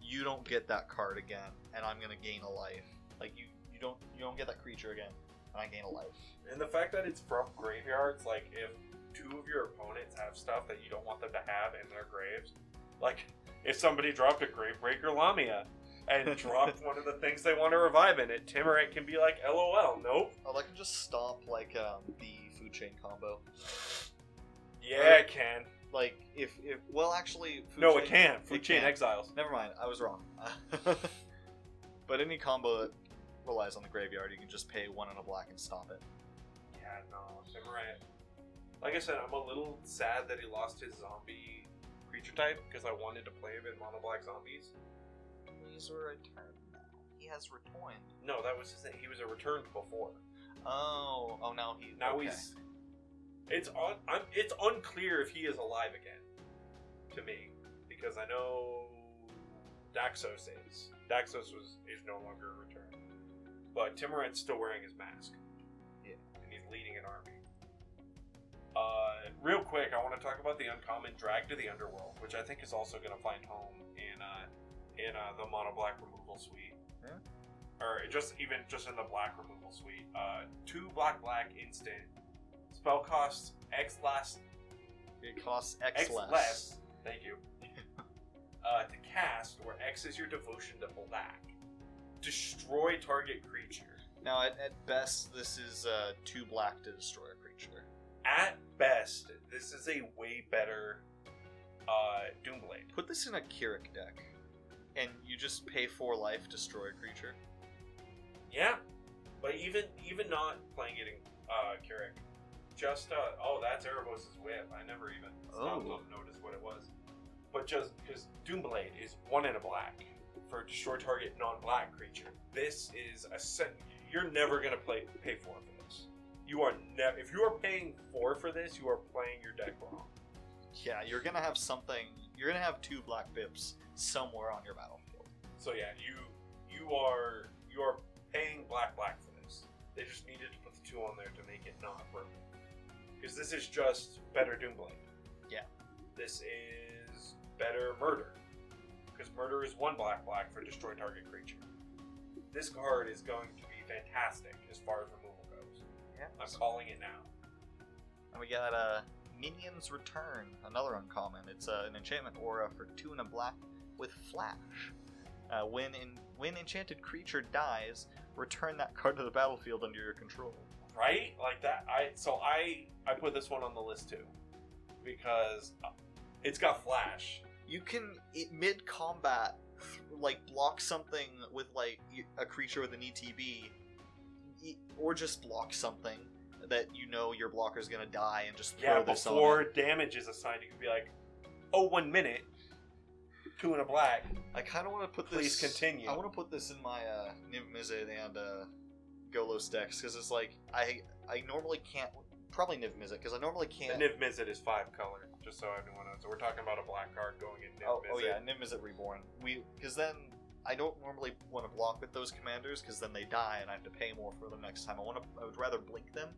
you don't get that card again, and I'm gonna gain a life. Like you don't get that creature again, and I gain a life. And the fact that it's from graveyards, like if 2 of your opponents have stuff that you don't want them to have in their graves, like if somebody dropped a Gravebreaker Lamia and dropped one of the things they want to revive in it, Timur can be like, LOL, nope. Oh, that can just stop like the food chain combo. Yeah, it can. Like if well actually it can. Food chain exiles. Never mind, I was wrong. But any combo that relies on the graveyard, you can just pay 1 and a black and stop it. Yeah, no, Timur. Like I said, I'm a little sad that he lost his zombie creature type because I wanted to play him in mono black zombies. He's a return now. He has returned. No, that was his thing. He was a returned before. Oh, now he. Now okay. he's. It's unclear if he is alive again. To me, because I know Daxos is. Daxos is no longer a return, but Timur's still wearing his mask. Yeah, and he's leading an army. Real quick, I want to talk about the uncommon Drag to the Underworld, which I think is also going to find home in the mono black removal suite. Yeah. Or just in the black removal suite. 2 black instant. Spell costs X less. It costs X less. Thank you. To cast, where X is your devotion to black. Destroy target creature. Now, at best, this is 2 black to destroy a creature. At best, this is a way better Doomblade. Put this in a Keurig deck, and you just pay 4 life, destroy a creature. Yeah, but even not playing it in Keurig, just that's Erebos' whip. I never even stopped to notice what it was. But just because Doomblade is 1 and a black for destroy target non-black creature. This is you're never gonna pay 4 for this. You are if you are paying 4 for this, you are playing your deck wrong. Yeah, you're gonna have something. You're gonna have 2 black bips somewhere on your battlefield. So yeah, you are paying black for this. They just needed to put the 2 on there to make it not broken. Because this is just better Doomblade. Yeah. This is better Murder. Because Murder is 1 black for destroy target creature. This card is going to be fantastic as far as removal goes. Yeah. I'm calling it now. And we got Minion's Return, another uncommon. It's an enchantment aura for 2 and a black with flash. When enchanted creature dies, return that card to the battlefield under your control. Right? Like that. I put this one on the list too. Because it's got flash. You can, mid-combat, block something with, a creature with an ETB, or just block something that you know your blocker's gonna die and just throw this on it. Before damage is assigned, you can be like, 1 minute, 2 and a black. I kind of want to put this... Please continue. I want to put this in my Niv Mizzet and Golos decks, because it's I normally can't... Probably Niv Mizzet, because I normally can't... The Niv Mizzet is 5 color, just so everyone knows. So we're talking about a black card going in Niv Mizzet. Oh yeah, Niv Mizzet Reborn. Because then I don't normally want to block with those commanders, because then they die and I have to pay more for them next time. I would rather blink them.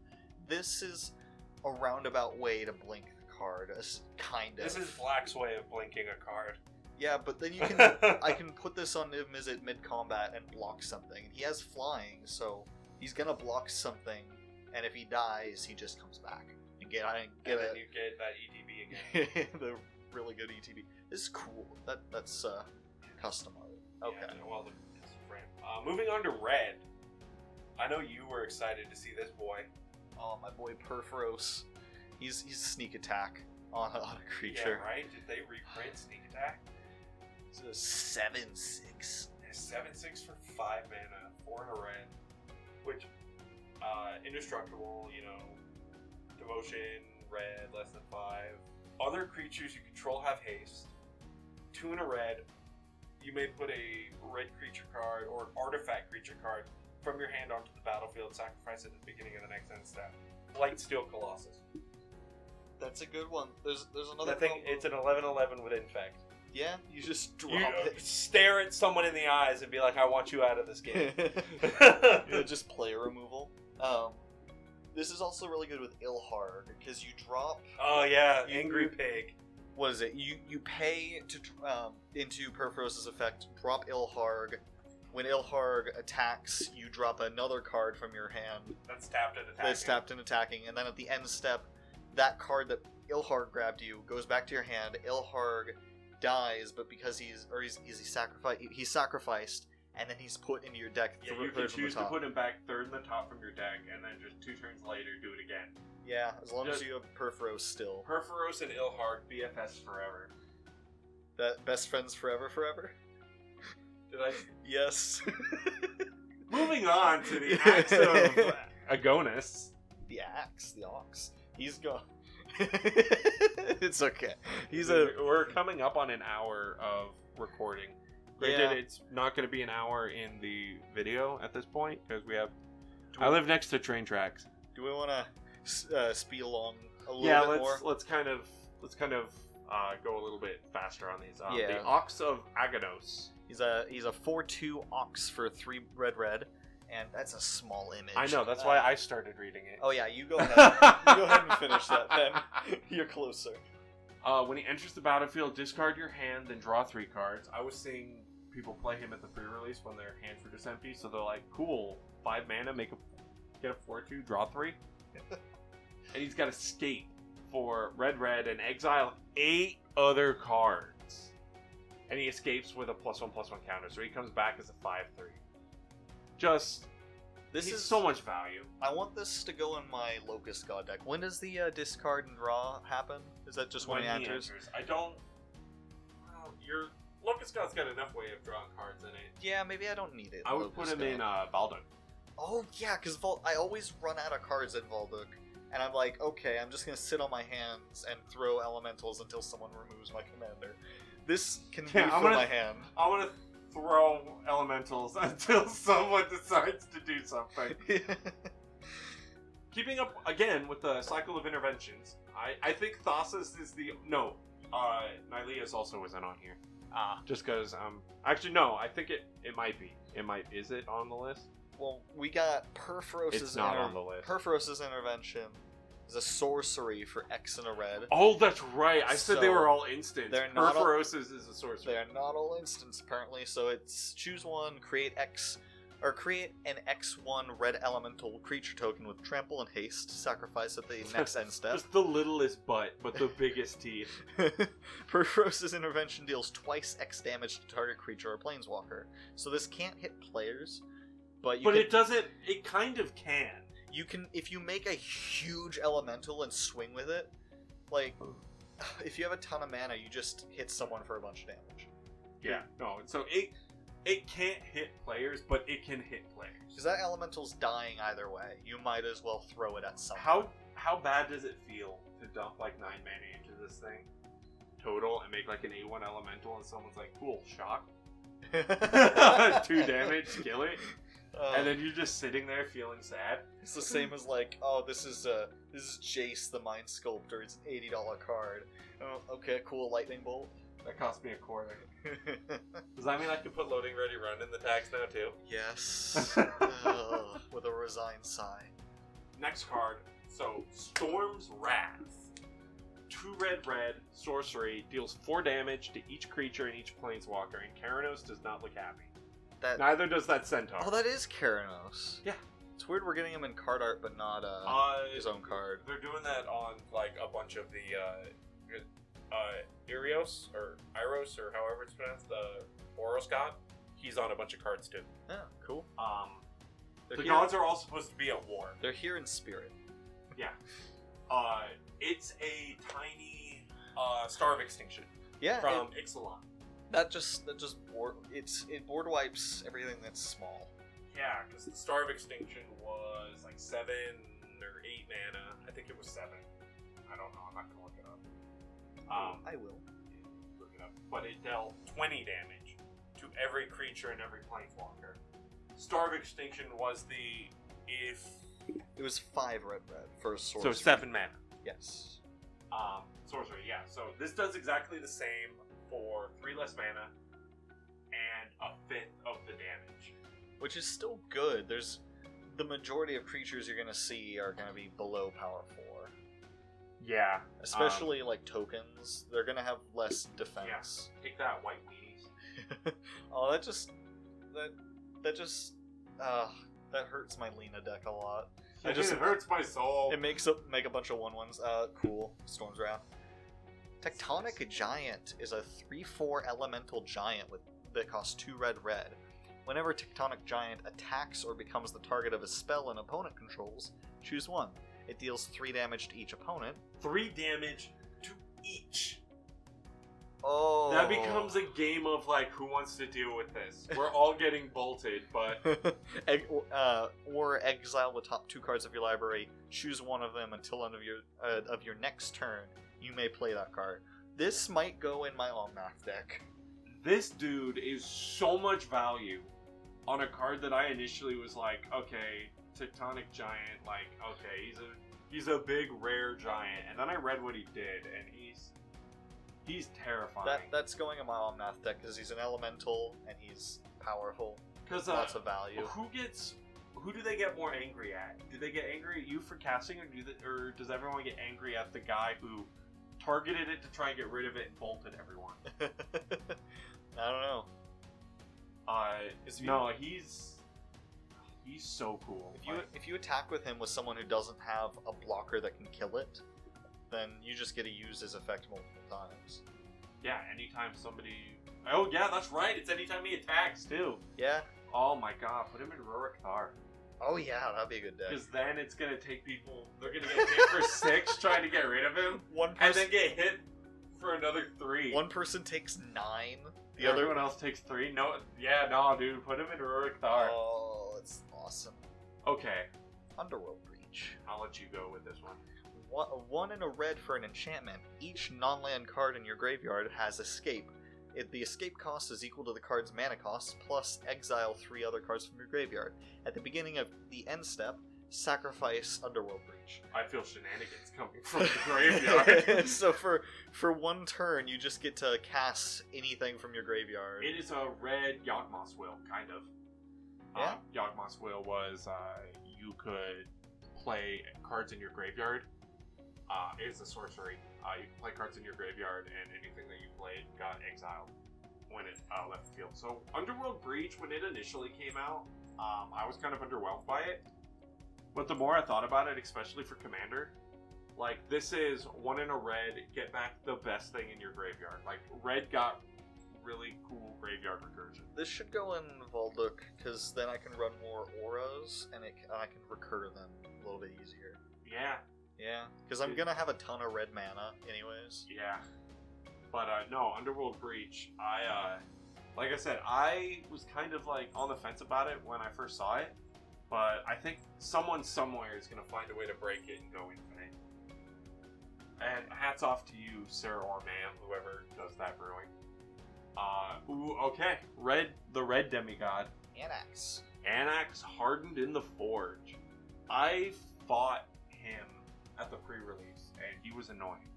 This is a roundabout way to blink the card, kind of. This is Black's way of blinking a card. Yeah, but then you can... I can put this on Niv Mizzet mid-combat and block something. And he has flying, so he's gonna block something, and if he dies, he just comes back. And then you get that ETB again. The really good ETB. This is cool. That's custom art. Okay. Yeah, well, it's frame. Moving on to red. I know you were excited to see this boy. Oh, my boy Perforos. He's sneak attack on a creature. Yeah, right? Did they reprint sneak attack? It's a 7/6. 7/6 for 5 mana, 4 in a red. Which, indestructible, devotion, red, less than 5. Other creatures you control have haste. 2 in a red. You may put a red creature card or an artifact creature card from your hand onto the battlefield, sacrifice it at the beginning of the next end step. Blightsteel Colossus. That's a good one. There's another thing. It's an 11/11 with infect. Yeah, you just drop You it. stare at someone in the eyes and be like, I want you out of this game. Just player removal. This is also really good with Ilharg, because you drop... Oh yeah, You- Angry Pig. What is it? You pay to into Perforos's effect, drop Ilharg. When Ilharg attacks, you drop another card from your hand That's tapped and attacking. that's tapped and attacking, and then at the end step, that card that Ilharg grabbed you goes back to your hand. Ilharg dies, but because he's sacrificed, and then he's put into your deck. Yeah, you can choose to put him back third in the top from your deck, and then just 2 turns later do it again. Yeah, as long as Just- you have Perforos still. Perforos and Ilharg, BFS forever. That best friends forever, forever. Did I? Yes. Moving on to the acts of Agonis. The axe, the ox. He's gone. It's okay. We're coming up on an hour of recording. Granted, Yeah. it's not going to be an hour in the video at this point because we have. I live next to train tracks. Do we want to speed along a little Yeah, bit more? let's kind of go a little bit faster on these. Yeah. The Ox of Agonos. He's a 4/2 ox for 3 red, and that's a small image. I know, that's why I started reading it. Oh yeah, you go ahead. You go ahead and finish that. Then you're closer. When he enters the battlefield, discard your hand, then draw 3 cards. I was seeing people play him at the pre-release when their hands were just empty, so they're like, cool, 5 mana, get a 4/2, draw 3. And he's got Escape for red, and exile 8 other cards. And he escapes with a +1/+1 counter, so he comes back as a 5/3. This is so much value. I want this to go in my Locust God deck. When does the discard and draw happen? Is that just when he enters? I don't... Well, your Locust God's got enough way of drawing cards in it. Yeah, maybe I don't need it. I would put him in Balduk. Oh yeah, because I always run out of cards in Valduk, and I'm like, okay, I'm just gonna sit on my hands and throw elementals until someone removes my commander. This can refill my hand. I'm gonna throw elementals until someone decides to do something. Keeping up again with the cycle of interventions, I think Thassa's is the Nylea's also isn't on here. Just because actually no, I think it might be. Is it on the list? Well, we got Perforos's It's not on the list. Perforos's intervention is a sorcery for X and a red. Oh, that's right. I said they So, were all instants. they're not all- Perforos's is a sorcery. They're not all instants apparently, so it's choose one, create X, or create an X1 red elemental creature token with trample and haste. Sacrifice at the next end step. Just the littlest butt, but the biggest teeth. Perforos's intervention deals twice X damage to target creature or planeswalker. So this can't hit players, but But it doesn't. It kind of can. You can, if you make a huge elemental and swing with it, like, if you have a ton of mana, you just hit someone for a bunch of damage. Yeah. No. So it can't hit players, but it can hit players. Because that elemental's dying either way. You might as well throw it at someone. How bad does it feel to dump like 9 mana into this thing total and make like an A1 elemental and someone's like, cool, shock, 2 damage, kill it, and then you're just sitting there feeling sad. It's the same as like, oh, this is Jace the Mind Sculptor. It's an $80 card. Oh, okay, cool, lightning bolt. That cost me $0.25. Does that mean I can put loading ready run in the tags now too? Yes. With a resigned sigh. Next card. So Storm's Wrath. 2 red sorcery deals 4 damage to each creature and each planeswalker, and Keranos does not look happy. Neither does that centaur. Oh, that is Keranos. Yeah. It's weird we're getting him in card art, but not his own card. They're doing that on like a bunch of the Irios or however it's pronounced, the Boros god. He's on a bunch of cards too. Yeah, cool. The gods are all supposed to be at war. They're here in spirit. Yeah. It's a tiny Star of Extinction. Yeah. From Ixalan. That just it board wipes everything that's small. Yeah, because the Star of Extinction was like 7 or 8 mana. I think it was 7. I don't know. I'm not gonna look it up. I will. Look it up. But it dealt 20 damage to every creature and every planeswalker. Star of Extinction was it was 5 red for a sorcery. So 7 mana. Yes. Sorcery, yeah. So this does exactly the same for 3 less mana and a fifth of the damage. Which is still good. There's the majority of creatures you're gonna see are gonna be below power 4. Yeah. Especially like tokens. They're gonna have less defense. Yeah. Take that, white weenies. Oh, that hurts my Lena deck a lot. It hurts my soul. It make a bunch of 1/1s. Cool. Storm's Wrath. Tectonic Giant is a 3/4 elemental giant that costs 2 red. Whenever Tectonic Giant attacks or becomes the target of a spell an opponent controls, choose 1. It deals 3 damage to each opponent. 3 damage to each. Oh. That becomes a game of like, who wants to deal with this? We're all getting bolted, but or exile the top 2 cards of your library. Choose one of them until end of your next turn. You may play that card. This might go in my Omnath deck. This dude is so much value on a card that I initially was like, okay, Tectonic Giant, like, okay, he's a big rare giant, and then I read what he did, and he's terrifying. That's going in my Omnath deck because he's an elemental and he's powerful. Because lots of value. Who do they get more angry at? Do they get angry at you for casting, or does everyone get angry at the guy who targeted it to try and get rid of it and bolted everyone? I don't know. No, he's so cool. If you attack with him with someone who doesn't have a blocker that can kill it, then you just get to use his effect multiple times. Yeah, anytime somebody... Oh yeah, that's right, it's anytime he attacks too. Yeah. Oh my god, put him in Rurik Thar. Oh yeah, that'd be a good deck. Because then it's gonna take people... They're gonna get hit for 6 trying to get rid of him, and then get hit for another 3. One person takes 9. Everyone else takes 3? No, dude, put him in Rurik Thar. Oh, that's awesome. Okay. Underworld Breach. I'll let you go with this one. 1 and a red for an enchantment. Each non-land card in your graveyard has escape. The escape cost is equal to the card's mana cost, plus exile 3 other cards from your graveyard. At the beginning of the end step, sacrifice Underworld Breach. I feel shenanigans coming from the graveyard. So for 1 turn, you just get to cast anything from your graveyard. It is a red Yawgmoth's Will, kind of. Yeah? Yawgmoth's Will was, you could play cards in your graveyard. It's a sorcery. You can play cards in your graveyard, and anything that you played got exiled when it left the field. So Underworld Breach, when it initially came out, I was kind of underwhelmed by it. But the more I thought about it, especially for Commander, like, this is 1 in a red, get back the best thing in your graveyard. Like, red got really cool graveyard recursion. This should go in Volduk, because then I can run more auras, and I can recur them a little bit easier. Yeah. Yeah, because I'm gonna have a ton of red mana anyways. Yeah. But, no, Underworld Breach, like I said, I was kind of, like, on the fence about it when I first saw it, but I think someone somewhere is going to find a way to break it and go infinite. And hats off to you, sir or ma'am, whoever does that brewing. Okay. The red Demigod. Anax hardened in the Forge. I fought him at the pre-release, and he was annoying.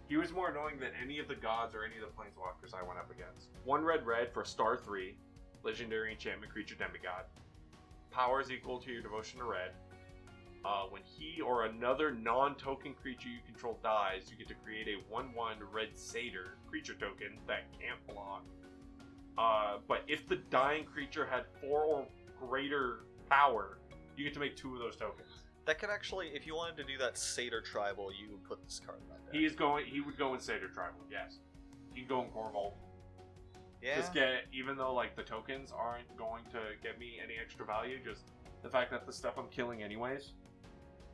He was more annoying than any of the gods or any of the planeswalkers I went up against. 1 red for star 3, legendary enchantment creature Demigod. Power is equal to your devotion to red. When he or another non-token creature you control dies, you get to create a 1/1 red satyr creature token that can't block. But if the dying creature had 4 or greater power, you get to make 2 of those tokens. That could actually, if you wanted to do that Satyr Tribal, you would put this card in that deck. He would go in Satyr Tribal, yes. He'd go in Corvold. Yeah. Just even though, like, the tokens aren't going to get me any extra value, just the fact that the stuff I'm killing anyways.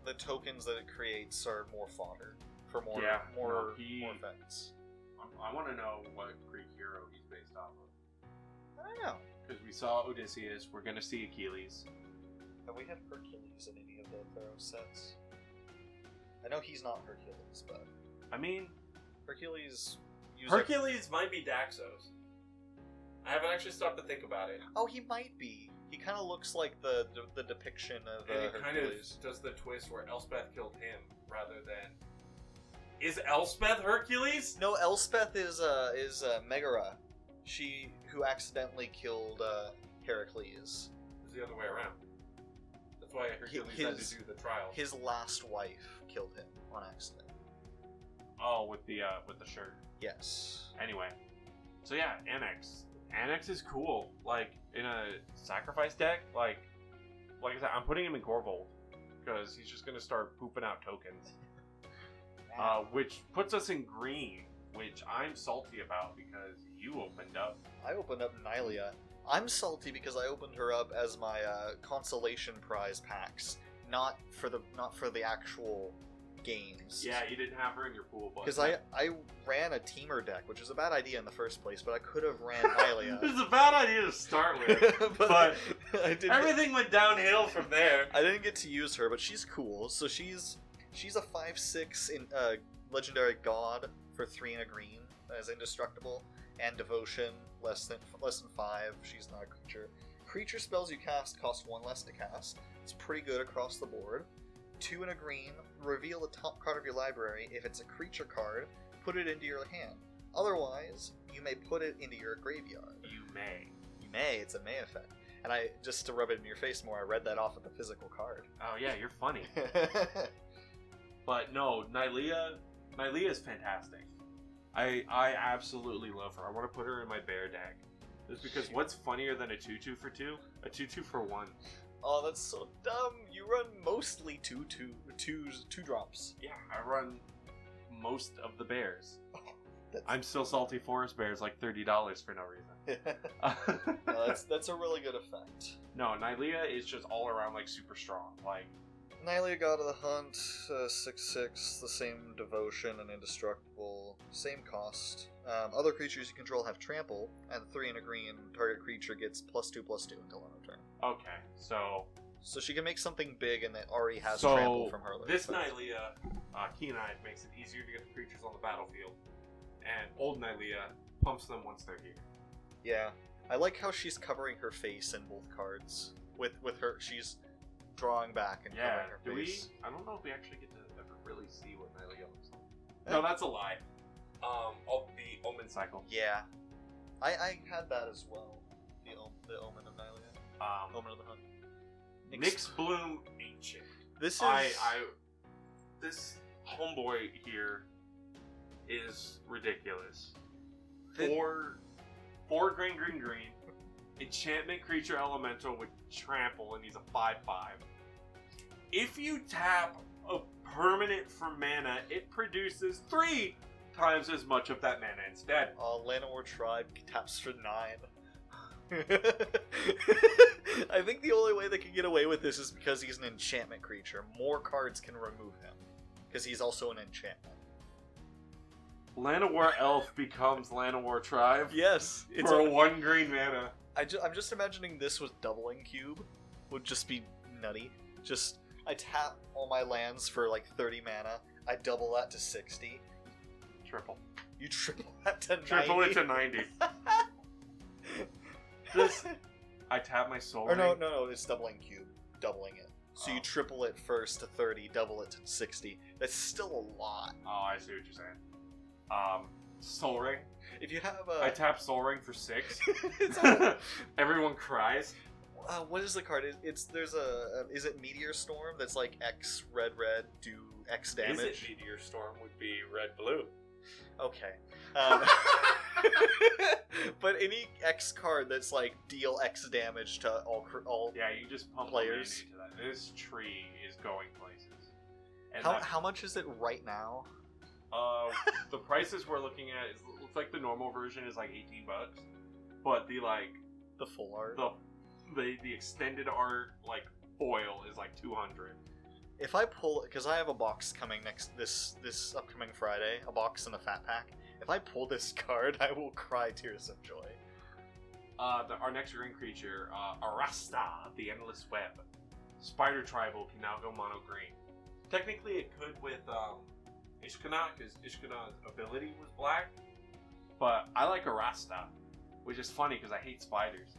The tokens that it creates are more fodder for more effects. I want to know what Greek hero he's based off of. I don't know. Because we saw Odysseus, we're going to see Achilles. Have we had Hercules in any of the Theros sets? I know he's not Hercules, but... I mean... Hercules might be Daxos. I haven't actually stopped to think about it. Oh, he might be. He kind of looks like the depiction of and it Hercules. kind of does the twist where Elspeth killed him rather than Is Elspeth Hercules? No, Elspeth is Megara. She who accidentally killed Heracles. It's the other way around. That's why Hercules had to do the trial. His last wife killed him on accident. Oh, with the shirt. Yes. Anyway, so yeah, Annex. Annex is cool. Like in a sacrifice deck, like I said, I'm putting him in Corvold because he's just gonna start pooping out tokens, which puts us in green, which I'm salty about because you opened up. I opened up Nylea. I'm salty because I opened her up as my consolation prize packs, not for the actual games. Yeah, you didn't have her in your pool, because I ran a Timur deck, which was a bad idea in the first place, but I could have ran Helion. It was a bad idea to start with, but everything went downhill from there. I didn't get to use her, but she's cool. So she's a 5/6 in legendary god for 3 and a green as indestructible, and devotion less than 5. She's not a creature. Creature spells you cast cost 1 less to cast. It's pretty good across the board. 2 and a green, reveal the top card of your library. If it's a creature card, put it into your hand. Otherwise, you may put it into your graveyard. You may. It's a may effect. And just to rub it in your face more, I read that off of the physical card. Oh yeah, you're funny. But no, Nylea is fantastic. I absolutely love her. I want to put her in my bear deck. Just because what's funnier than a 2/2 for 2? A 2/2 for 1. Oh, that's so dumb. You run mostly 2 drops. Yeah, I run most of the bears. Oh, I'm still salty forest bears like $30 for no reason. No, that's a really good effect. No, Nylea is just all around like super strong. Like Nylea, God of the Hunt, 6/6, the same devotion and indestructible, same cost. Other creatures you control have trample, and 3 and a green, target creature gets +2/+2 until end of turn. Okay, so she can make something big and that already has trample from her. This Nylea, Keen-Eyed, makes it easier to get the creatures on the battlefield, and old Nylea pumps them once they're here. Yeah, I like how she's covering her face in both cards. With her, she's drawing back and covering her face. I don't know if we actually get to ever really see what Nylea looks like. No, that's a lie. The Omen cycle. Yeah, I had that as well. The Omen of Nylea. Omen of the Hunt. Nyx Bloom Ancient. This is this homeboy here is ridiculous. 4 green, enchantment creature elemental with trample, and he's a 5/5. If you tap a permanent for mana, it produces 3 times as much of that mana instead. Llanowar Tribe taps for 9. I think the only way they can get away with this is because he's an enchantment creature. More cards can remove him, because he's also an enchantment. Llanowar Elf becomes Llanowar Tribe? Yes. It's for a 1 green mana. I'm just imagining this with doubling cube. Would just be nutty. Just, I tap all my lands for like 30 mana, I double that to 60. Triple. You triple that to 90? Triple it to 90. I tap my soul ring. No, it's doubling cube. Doubling it. So you triple it first to 30, double it to 60. That's still a lot. Oh, I see what you're saying. Soul ring. If you have I tap soul ring for 6. Everyone cries. What is the card? Is it Meteor Storm that's like X red do X damage? Is it Meteor Storm would be red blue. Okay. But any X card that's like deal X damage to all yeah, you just pump players into that. This tree is going places. And how much is it right now? The prices we're looking at looks like the normal version is like $18, but the full art, the extended art like foil is like $200. If I pull, because I have a box coming this upcoming Friday, a box and a fat pack. If I pull this card, I will cry tears of joy. Our next green creature, Arasta, the Endless Web. Spider Tribal can now go mono green. Technically, it could with Ishkana, because Ishkana's ability was black. But I like Arasta, which is funny because I hate spiders.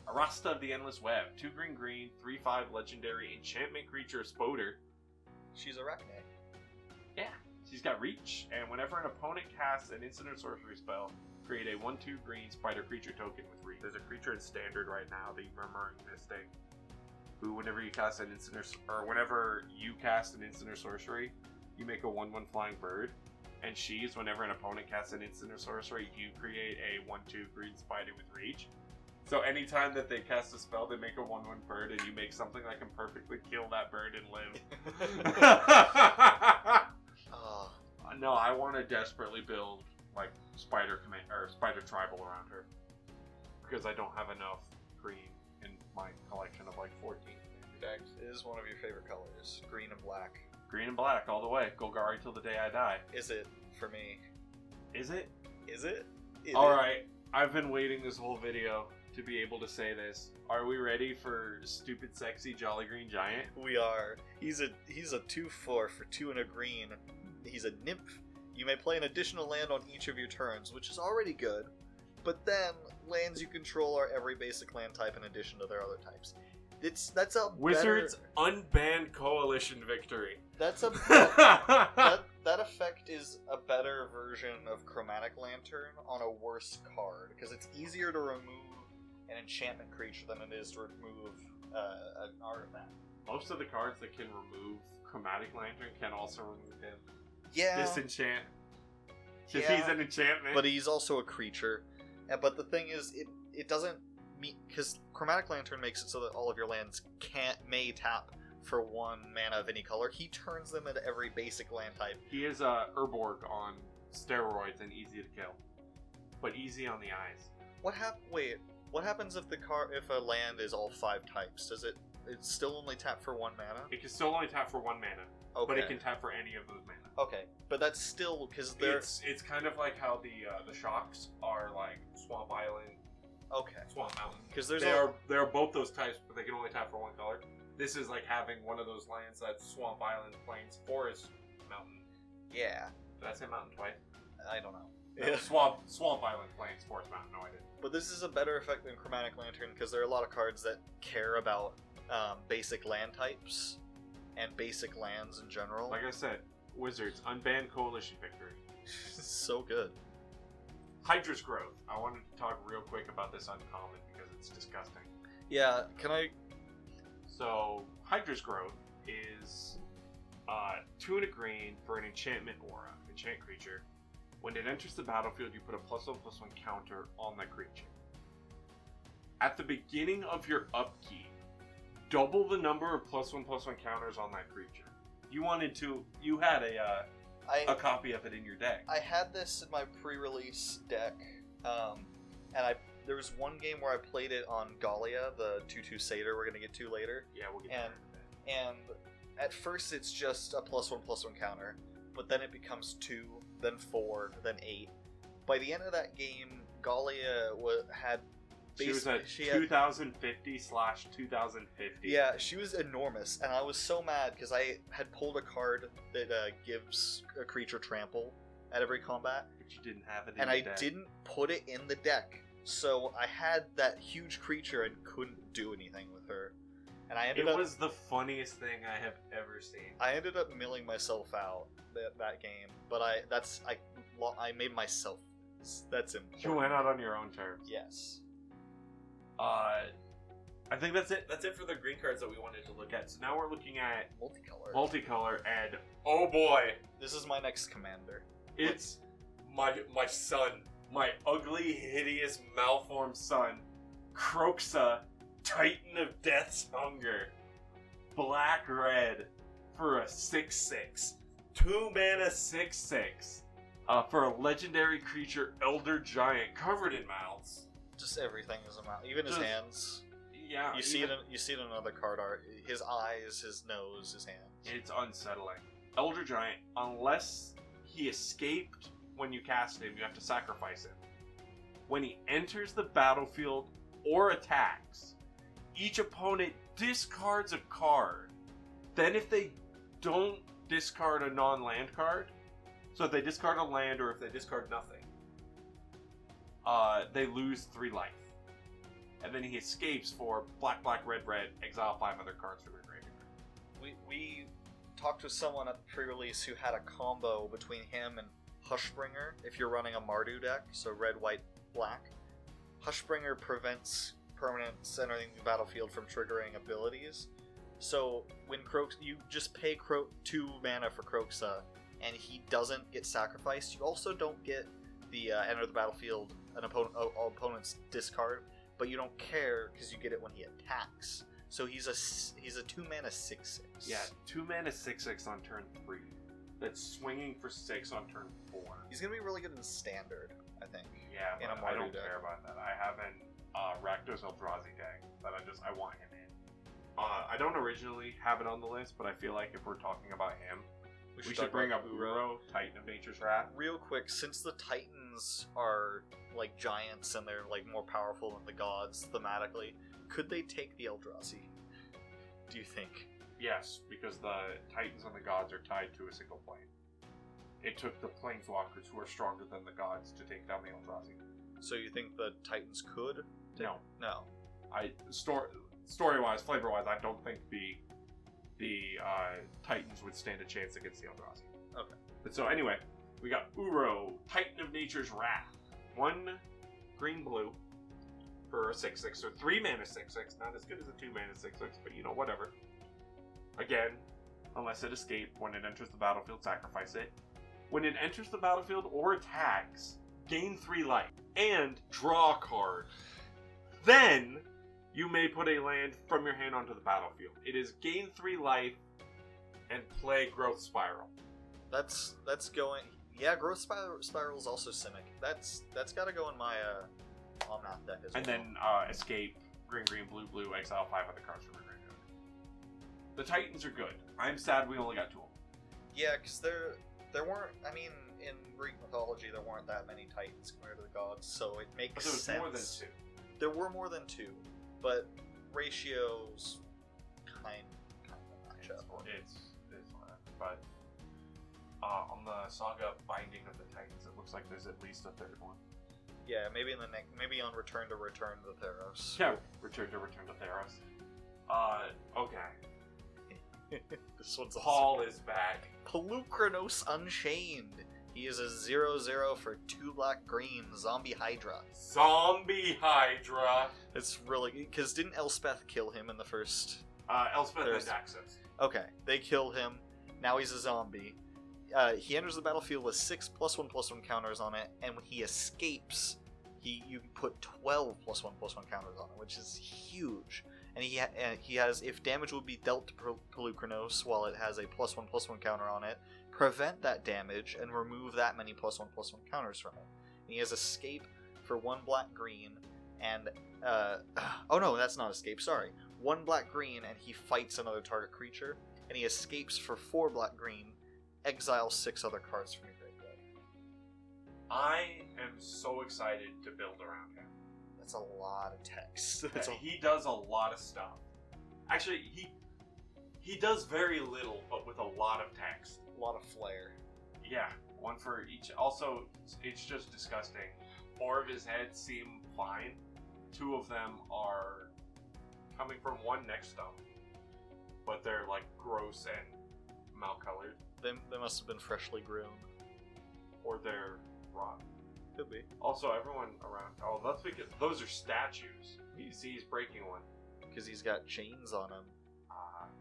Arasta of the Endless Web, 2 green, 3/5 legendary enchantment creature Spoder. She's Arachne. Yeah, She's got reach, and whenever an opponent casts an instant or sorcery spell, create a 1/2 green spider creature token with reach. There's a creature in standard right now, the Murmuring Mystic, who whenever you cast an instant or whenever you cast an instant or sorcery, you make a 1/1 flying bird. And she's, whenever an opponent casts an instant or sorcery, you create a 1/2 green spider with reach. So anytime that they cast a spell, they make a 1/1 bird, and you make something that can perfectly kill that bird and live. No, I want to desperately build like spider tribal around her because I don't have enough green in my collection of like 14 decks. It is one of your favorite colors, green and black. Green and black all the way. Golgari till the day I die. Is it for me? Is it? Is it? Alright, I've been waiting this whole video to be able to say this. Are we ready for stupid, sexy, jolly green giant? We are. He's a 2/4 for 2 and a green. He's a nymph. You may play an additional land on each of your turns, which is already good. But then, lands you control are every basic land type in addition to their other types. That's a Wizards unbanned coalition victory. That effect is a better version of Chromatic Lantern on a worse card, because it's easier to remove an enchantment creature than it is to remove an artifact. Most of the cards that can remove Chromatic Lantern can also remove him. Yeah. Disenchant. Because he's an enchantment. But he's also a creature. But the thing is, it doesn't mean... Because Chromatic Lantern makes it so that all of your lands may tap for 1 mana of any color. He turns them into every basic land type. He is Urborg on steroids and easy to kill. But easy on the eyes. What happens if if a land is all 5 types? Does it still only tap for 1 mana? It can still only tap for 1 mana. Okay. But it can tap for any of those mana. Okay, but that's still because they're... It's kind of like how the shocks are like Swamp Island, Swamp Mountain. Because they are both those types, but they can only tap for 1 color. This is like having one of those lands that's Swamp Island, Plains, Forest, Mountain. Yeah. Did I say Mountain twice? I don't know. No, Swamp Island, Plains, Forest, Mountain. No, I didn't. But this is a better effect than Chromatic Lantern because there are a lot of cards that care about basic land types and basic lands in general. Like I said, Wizards unbanned coalition victory. So good. Hydra's Growth. I wanted to talk real quick about this uncommon because it's disgusting. Yeah, can I... So, Hydra's Growth is 2 and a green for an enchantment aura, enchant creature. When it enters the battlefield, you put a +1/+1 counter on that creature. At the beginning of your upkeep, double the number of +1/+1 counters on that creature. You had a copy of it in your deck. I had this in my pre-release deck, and there was one game where I played it on Gallia, the 2/2 Satyr we're going to get to later. Yeah, we'll get to that. And at first it's just a +1/+1 counter, but then it becomes 2, then 4, then 8. By the end of that game, Gallia had... She was at 2050/2050. Yeah, she was enormous, and I was so mad because I had pulled a card that gives a creature trample at every combat. But you didn't have it in and the I deck. didn't put it in the deck. So I had that huge creature and couldn't do anything with her. And I ended up... It was the funniest thing I have ever seen. I ended up milling myself out that game, but I made myself... That's important. You went out on your own terms. Yes. I think that's it. That's it for the green cards that we wanted to look at. So now we're looking at multicolor, and oh boy, this is my next commander. It's my son, my ugly, hideous, malformed son, Croxa, Titan of Death's Hunger, black red for a 6/6, 2 mana 6/6, for a legendary creature, Elder Giant, covered in mouths. Just everything is a mouth, even his hands. Yeah, you see it in another card art. His eyes, his nose, his hands. It's unsettling. Elder Giant, unless he escaped when you cast him, you have to sacrifice him. When he enters the battlefield or attacks, each opponent discards a card. Then if they don't discard a non-land card, so if they discard a land or if they discard nothing, they lose 3 life. And then he escapes for black, black, red, red, exile 5 other cards from your graveyard. We talked to someone at the pre-release who had a combo between him and Hushbringer. If you're running a Mardu deck, so red, white, black, Hushbringer prevents permanents entering the battlefield from triggering abilities. So when you just pay 2 mana for Kroxa, and he doesn't get sacrificed. You also don't get the enter the battlefield an opponent's discard, but you don't care because you get it when he attacks. So he's a 2 mana 6/6. Yeah, 2 mana 6/6 on turn 3. That's swinging for 6 on turn 4. He's gonna be really good in standard, I think. Yeah, in but I don't care about that. I have an Rakdos Eldrazi deck that I want him in. I don't originally have it on the list, but I feel like if we're talking about him, we should bring up Uro, Titan of Nature's Wrath. Real quick, since the Titans are like giants and they're like more powerful than the gods thematically, could they take the Eldrazi? Do you think? Yes, because the Titans and the gods are tied to a single plane. It took the Planeswalkers, who are stronger than the gods, to take down the Eldrazi. So you think the Titans could? No. No. Story-wise, flavor-wise, I don't think the Titans would stand a chance against the Eldrazi. Okay. But so anyway, we got Uro, Titan of Nature's Wrath. 1 green-blue for a 6/6, so 3 mana 6/6. Not as good as a 2 mana 6/6, but whatever. Again, unless it escaped, when it enters the battlefield, sacrifice it. When it enters the battlefield or attacks, gain 3 life and draw a card. Then you may put a land from your hand onto the battlefield. It is gain 3 life and play Growth Spiral. That's going. Yeah, Growth Spiral is also Simic. That's got to go in my Omnath deck as well. And then escape, green, blue, blue, exile 5 other cards from your graveyard. The Titans are good. I'm sad we only got 2 of them. Yeah, because there weren't. I mean, in Greek mythology, there weren't that many Titans compared to the gods, so it makes sense. There was more than 2. There were more than 2, but ratios kind of match up. It's whatever. But on the Saga Binding of the Titans, it looks like there's at least a 3rd one. Yeah, maybe in the maybe on Return to Theros. Yeah, Return to Theros. Okay. This one's Paul is back. Pelucranos Unchained. He is a 0/0 for 2 black green zombie Hydra. Zombie Hydra. It's really because didn't Elspeth kill him in the first? Elspeth and Daxos. Okay, they kill him. Now he's a zombie. He enters the battlefield with 6 +1/+1 counters on it, and when he escapes, you put 12 +1/+1 counters on it, which is huge. And he has, if damage would be dealt to Pelucranos while it has a +1/+1 counter on it, prevent that damage and remove that many +1/+1 counters from it. And he has escape for 1 black green, and oh no, that's not escape. Sorry, 1 black green, and he fights another target creature, and he escapes for 4 black green. Exile 6 other cards from your graveyard. I am so excited to build around him. That's a lot of text. He does a lot of stuff. Actually, he does very little, but with a lot of text. A lot of flair. Yeah, 1 for each. Also, it's just disgusting. 4 of his heads seem fine. 2 of them are coming from 1 next stump, but they're like gross and malcolored. They must have been freshly grown. Or they're rotten. Could be. Also, everyone around... Oh, that's because those are statues. You see he's breaking one. Because he's got chains on him.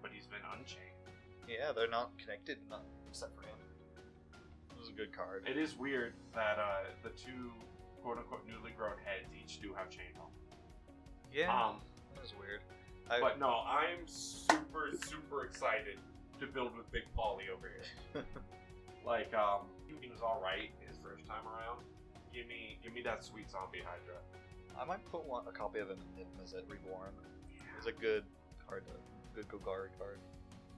But he's been unchained. Yeah, they're not connected, except for him. It was a good card. It is weird that the 2 quote-unquote newly grown heads each do have chains on. Yeah, that was weird. But no, I'm super, super excited to build with Big Paulie over here. Like, he was alright his first time around. Give me that sweet zombie Hydra. I might put a copy of him in Mizzet Reborn. Yeah. It's a good card, good guard card.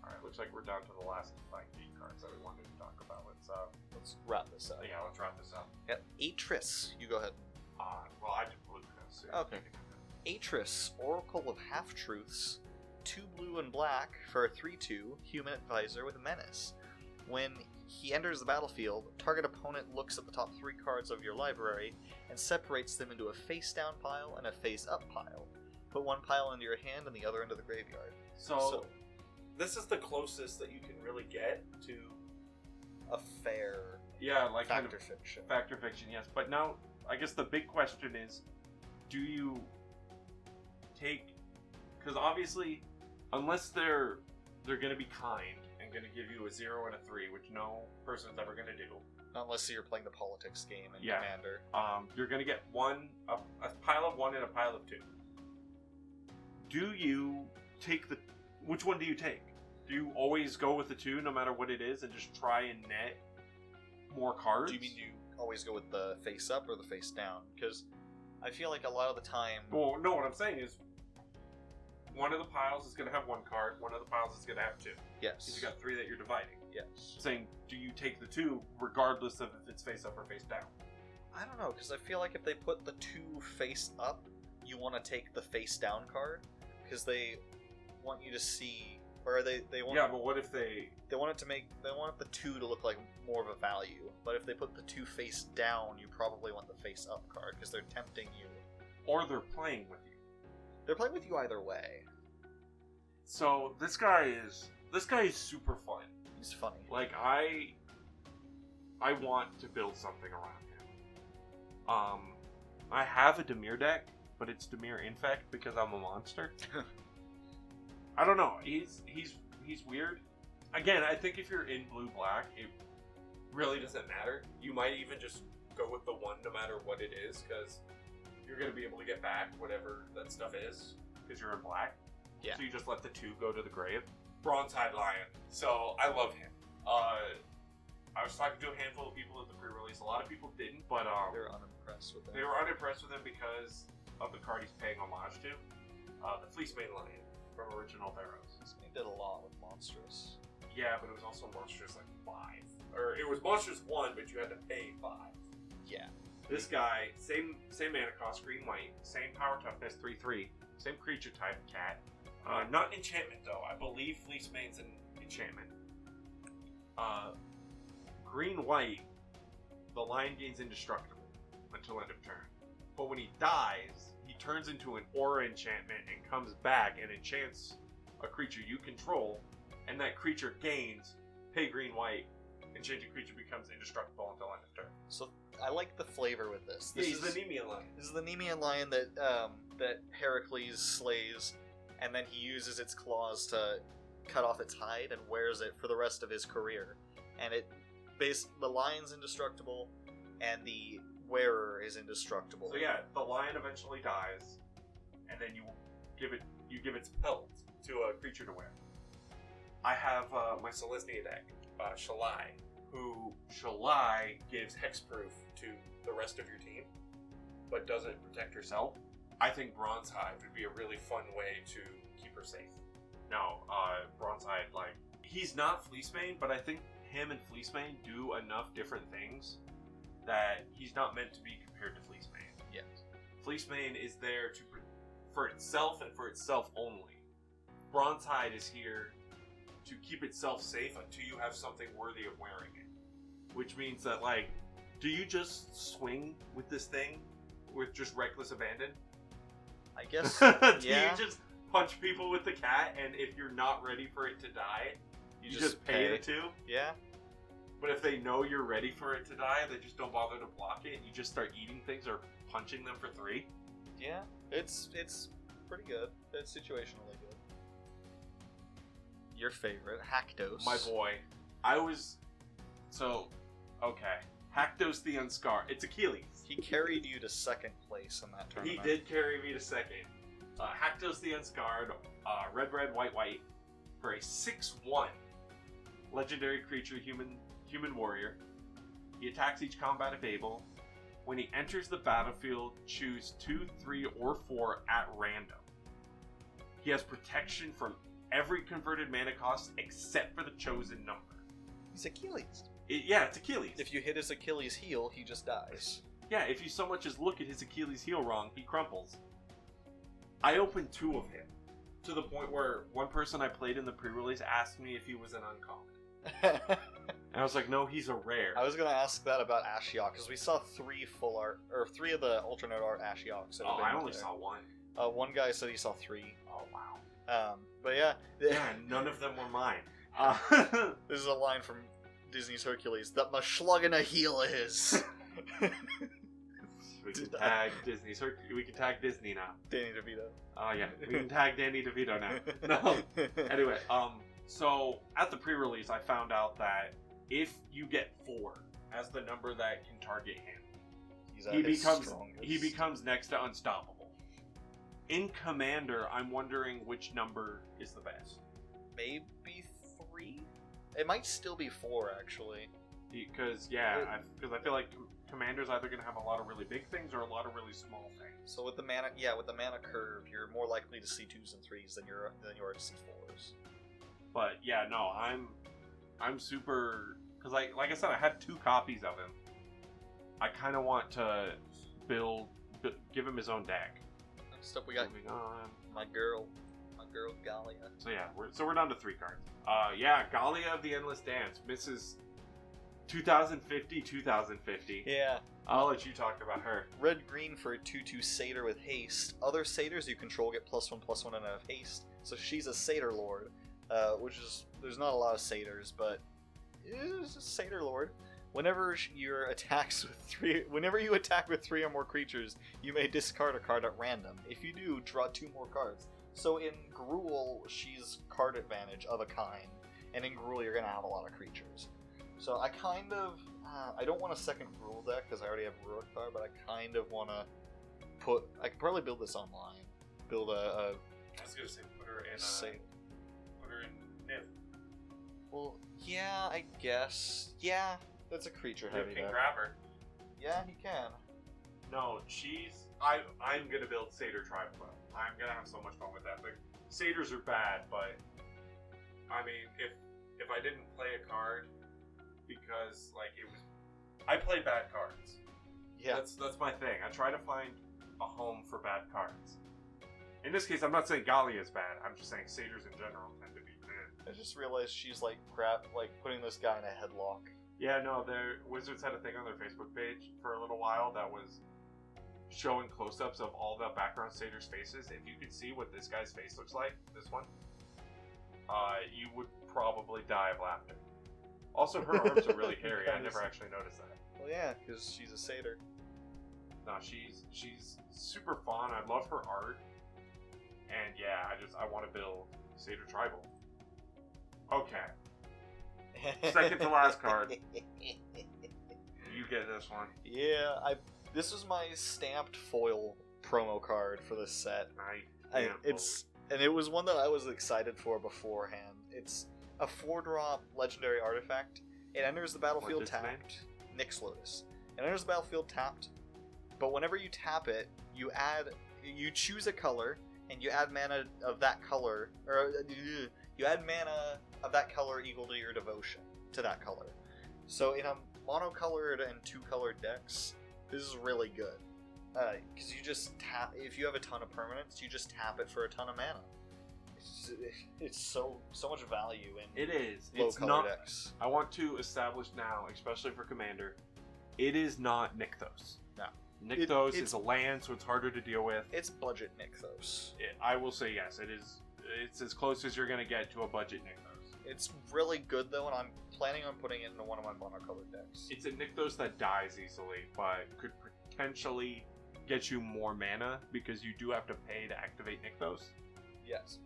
Alright, looks like we're down to the last 8 cards that we wanted to talk about. Let's wrap this up. Yeah, let's wrap this up. Yep, Atris, you go ahead. Well, I did blue so okay. Atris, Oracle of Half-Truths, 2 blue and black for a 3/2 human advisor with Menace. When he enters the battlefield, target opponent looks at the top 3 cards of your library and separates them into a face-down pile and a face-up pile. Put 1 pile into your hand and the other into the graveyard. So this is the closest that you can really get to A fair like kind of factor fiction. factor fiction. Yes, but now I guess the big question is, do you take? Because obviously, unless they're going to be kind and going to give you a 0 and a 3, which no person's ever going to do. Unless you're playing the politics game in Yeah. Commander. You're going to get a pile of 1 and a pile of 2. Do you take the? Which one do you take? Do you always go with the 2 no matter what it is and just try and net more cards? Do you mean you always go with the face up or the face down? Because I feel like a lot of the time... Well, no, what I'm saying is one of the piles is going to have 1 card, one of the piles is going to have 2. Yes. Because you got 3 that you're dividing. Yes. I'm saying, do you take the 2 regardless of if it's face up or face down? I don't know, because I feel like if they put the 2 face up, you want to take the face down card, because they want you to see, or they want. Yeah, but what if they want the 2 to look like more of a value, but if they put the 2 face down, you probably want the face up card because they're tempting you. Or they're playing with you. They're playing with you either way. So this guy is super fun. He's funny. Like I want to build something around him. I have a Dimir deck, but it's Dimir Infect because I'm a monster. I don't know. He's weird. Again, I think if you're in blue-black, it really doesn't matter. You might even just go with the 1 no matter what it is, because you're going to be able to get back whatever that stuff is, because you're in black. Yeah. So you just let the 2 go to the grave. Bronze-Hide Lion. So I love him. I was talking to a handful of people at the pre-release. A lot of people didn't, but They were unimpressed with him. they were unimpressed with him because of the card he's paying homage to. The Fleecemane Lion from original Theros. He did a lot with Monstrous. Yeah, but it was also Monstrous like 5. Or it was Monstrous 1, but you had to pay 5. Yeah. This guy, same mana cost, green white, same power toughness, 3/3, same creature type, cat. Not enchantment though. I believe Fleecemane's an enchantment. Green white, the lion gains indestructible until end of turn. But when he dies, he turns into an aura enchantment and comes back and enchants a creature you control, and that creature gains pay green white. Enchanted creature becomes indestructible until end of turn. So I like the flavor with this. He's the Nemean lion. This is the Nemean lion that that Heracles slays, and then he uses its claws to cut off its hide and wears it for the rest of his career. And the lion's indestructible, and the wearer is indestructible. So yeah, the lion eventually dies, and then you give its pelt to a creature to wear. I have my Celestia deck, Shalai, who Shalai gives hexproof to the rest of your team, but doesn't protect herself. I think Bronzehide would be a really fun way to keep her safe. No, Bronzehide, like, he's not Fleecemane, but I think him and Fleecemane do enough different things that he's not meant to be compared to Fleecemane. Yes. Fleecemane is there for itself and for itself only. Bronzehide is here to keep itself safe until you have something worthy of wearing it. Which means that, like, do you just swing with this thing with just reckless abandon? I guess, Do yeah. you just punch people with the cat, and if you're not ready for it to die, you just pay the 2? Yeah. But if they know you're ready for it to die, they just don't bother to block it, and you just start eating things or punching them for 3? Yeah. It's pretty good. It's situationally good. Your favorite, Hackdos. My boy. Okay. Hackdos the Unscarred. It's Achilles. He carried you to second place in that tournament. He did carry me to second. Hackdos the Unscarred, red, white, for a 6/1 legendary creature, human warrior. He attacks each combat if able. When he enters the battlefield, choose 2, 3, or 4 at random. He has protection from every converted mana cost except for the chosen number. He's Achilles. It's Achilles. If you hit his Achilles heel, he just dies. Yeah, if you so much as look at his Achilles heel wrong, he crumples. I opened 2 of him, to the point where one person I played in the pre-release asked me if he was an uncommon. And I was like, no, he's a rare. I was going to ask that about Ashiok, because we saw 3 full art, or 3 of the alternate art Ashioks. I only saw 1. One guy said he saw 3. Oh, wow. But yeah. Yeah, none of them were mine. This is a line from Disney's Hercules. That my slugging a heel is. We can tag Disney. We can tag Disney now. Danny DeVito. Oh yeah, we can tag Danny DeVito now. No. Anyway, so at the pre-release, I found out that if you get 4 as the number that can target him, he becomes next to unstoppable. In Commander, I'm wondering which number is the best. Maybe 3. It might still be 4 actually. Because I feel like Commander's either going to have a lot of really big things or a lot of really small things. So with the mana curve, you're more likely to see 2s and 3s than you are to see 4s. But yeah, no, I'm super, because like I said, I had 2 copies of him. I kind of want to give him his own deck. Next up, we got my girl Gallia. So yeah, we're down to 3 cards. Gallia of the Endless Dance, Mrs. 2050. Yeah. I'll let you talk about her. Red green for a 2/2 satyr with haste. Other satyrs you control get +1/+1 and have haste. So she's a satyr lord, which is, there's not a lot of satyrs, but it is a satyr lord. Whenever you attack with 3 or more creatures, you may discard a card at random. If you do, draw 2 more cards. So in Gruul, she's card advantage of a kind, and in Gruul you're gonna have a lot of creatures. So I kind of, I don't want a second Gruul deck because I already have Rurik card, but I kind of want to I could probably build this online. Build I was gonna say put her in Niv. Well, yeah, I guess. Yeah, that's a creature heavy Niv can deck. grab her. Yeah, he can. No, I'm gonna build Satyr Tribal. I'm gonna have so much fun with that. Like, Satyrs are bad, but I mean, if I didn't play a card because I play bad cards. Yeah, that's my thing. I try to find a home for bad cards. In this case, I'm not saying Gallia is bad. I'm just saying Satyrs in general tend to be bad. I just realized she's putting this guy in a headlock. Yeah, no, their Wizards had a thing on their Facebook page for a little while that was showing close-ups of all the background Satyrs' faces. If you could see what this guy's face looks like, this one, you would probably die of laughter. Also, her arms are really hairy. I never actually noticed that. Well, yeah, because she's a satyr. No, she's super fun. I love her art. And yeah, I want to build Satyr Tribal. Okay. Second to last card. You get this one. Yeah, this was my stamped foil promo card for this set. And it was one that I was excited for beforehand. It's a 4-drop legendary artifact. It enters the battlefield tapped. Nyx Lotus. It enters the battlefield tapped, but whenever you tap it, you choose a color and you add mana of that color, or you add mana of that color equal to your devotion to that color. So in a monocolored and 2-colored decks, this is really good. Because you just tap, if you have a ton of permanents, you just tap it for a ton of mana. It's so much value in low color decks. I want to establish now, especially for Commander, it is not Nykthos. No. Nykthos is a land, so it's harder to deal with. It's budget Nykthos. I will say yes, it is. It's as close as you're going to get to a budget Nykthos. It's really good though, and I'm planning on putting it into one of my monocolored decks. It's a Nykthos that dies easily, but could potentially get you more mana because you do have to pay to activate Nykthos. Yes.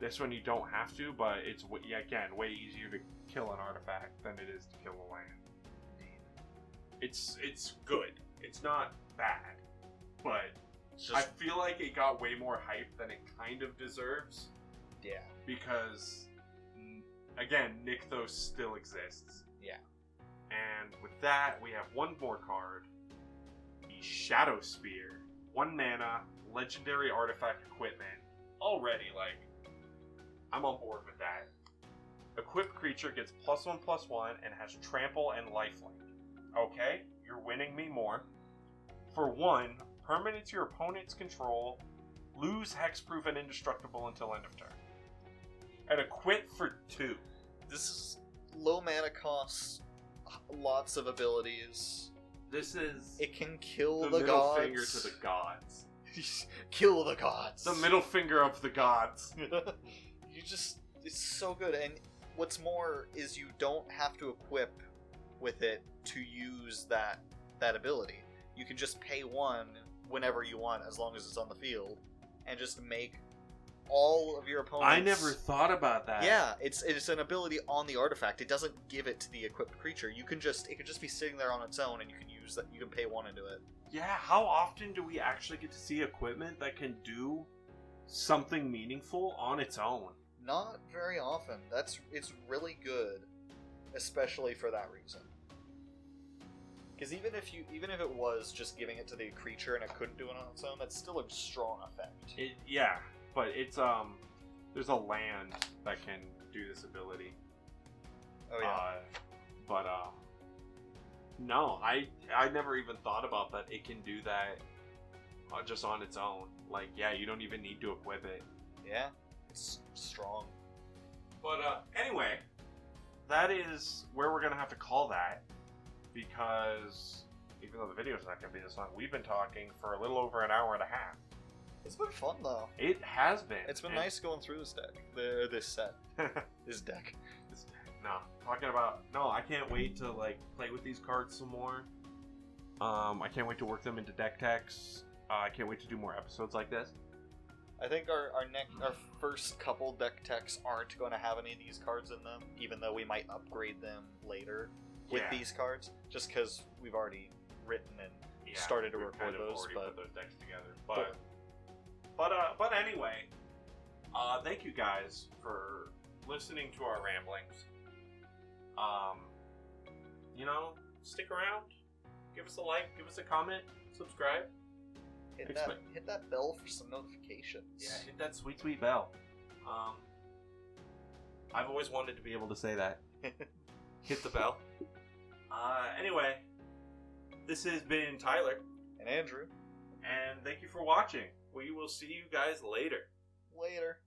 This one you don't have to, but it's again way easier to kill an artifact than it is to kill a land. It's good. It's not bad, but I feel like it got way more hype than it kind of deserves. Yeah. Because again, Nykthos still exists. Yeah. And with that, we have one more card. The Shadow Spear. 1 mana, legendary artifact equipment. Already, I'm on board with that. Equipped creature gets +1/+1 and has trample and lifelink. Okay, you're winning me more. For 1, permanents your opponent's control, lose hexproof and indestructible until end of turn. And equip for 2. This is low mana costs, lots of abilities. This is it can kill the the middle gods. finger to the gods. Kill the gods. The middle finger of the gods. It's so good. And what's more is you don't have to equip with it to use that ability. You can just pay 1 whenever you want, as long as it's on the field, and just make all of your opponents... I never thought about that. Yeah, it's an ability on the artifact. It doesn't give it to the equipped creature. It could just be sitting there on its own, and you can use that. You can pay 1 into it. Yeah, how often do we actually get to see equipment that can do something meaningful on its own? Not very often. It's really good, especially for that reason. Because even if it was just giving it to the creature and it couldn't do it on its own, that's still a strong effect. Yeah, but it's there's a land that can do this ability. Oh yeah. No, I never even thought about that. It can do that just on its own. Like, yeah, you don't even need to equip it. Yeah, it's strong. But anyway, that is where we're gonna have to call that, because even though the video's not gonna be this long, we've been talking for a little over an hour and a half. It's been fun though. It has been. It's been nice going through this deck. This set. This deck. I can't wait to play with these cards some more. I can't wait to work them into deck techs. I can't wait to do more episodes like this. I think our first couple deck techs aren't going to have any of these cards in them, even though we might upgrade them later with these cards, just because we've already written and started to record those. Put those decks together. But anyway, thank you guys for listening to our ramblings. Stick around, give us a like, give us a comment, subscribe. Hit that bell for some notifications. Yeah, hit that sweet, sweet bell. I've always wanted to be able to say that. Hit the bell. Anyway, this has been Tyler. And Andrew. And thank you for watching. We will see you guys later. Later.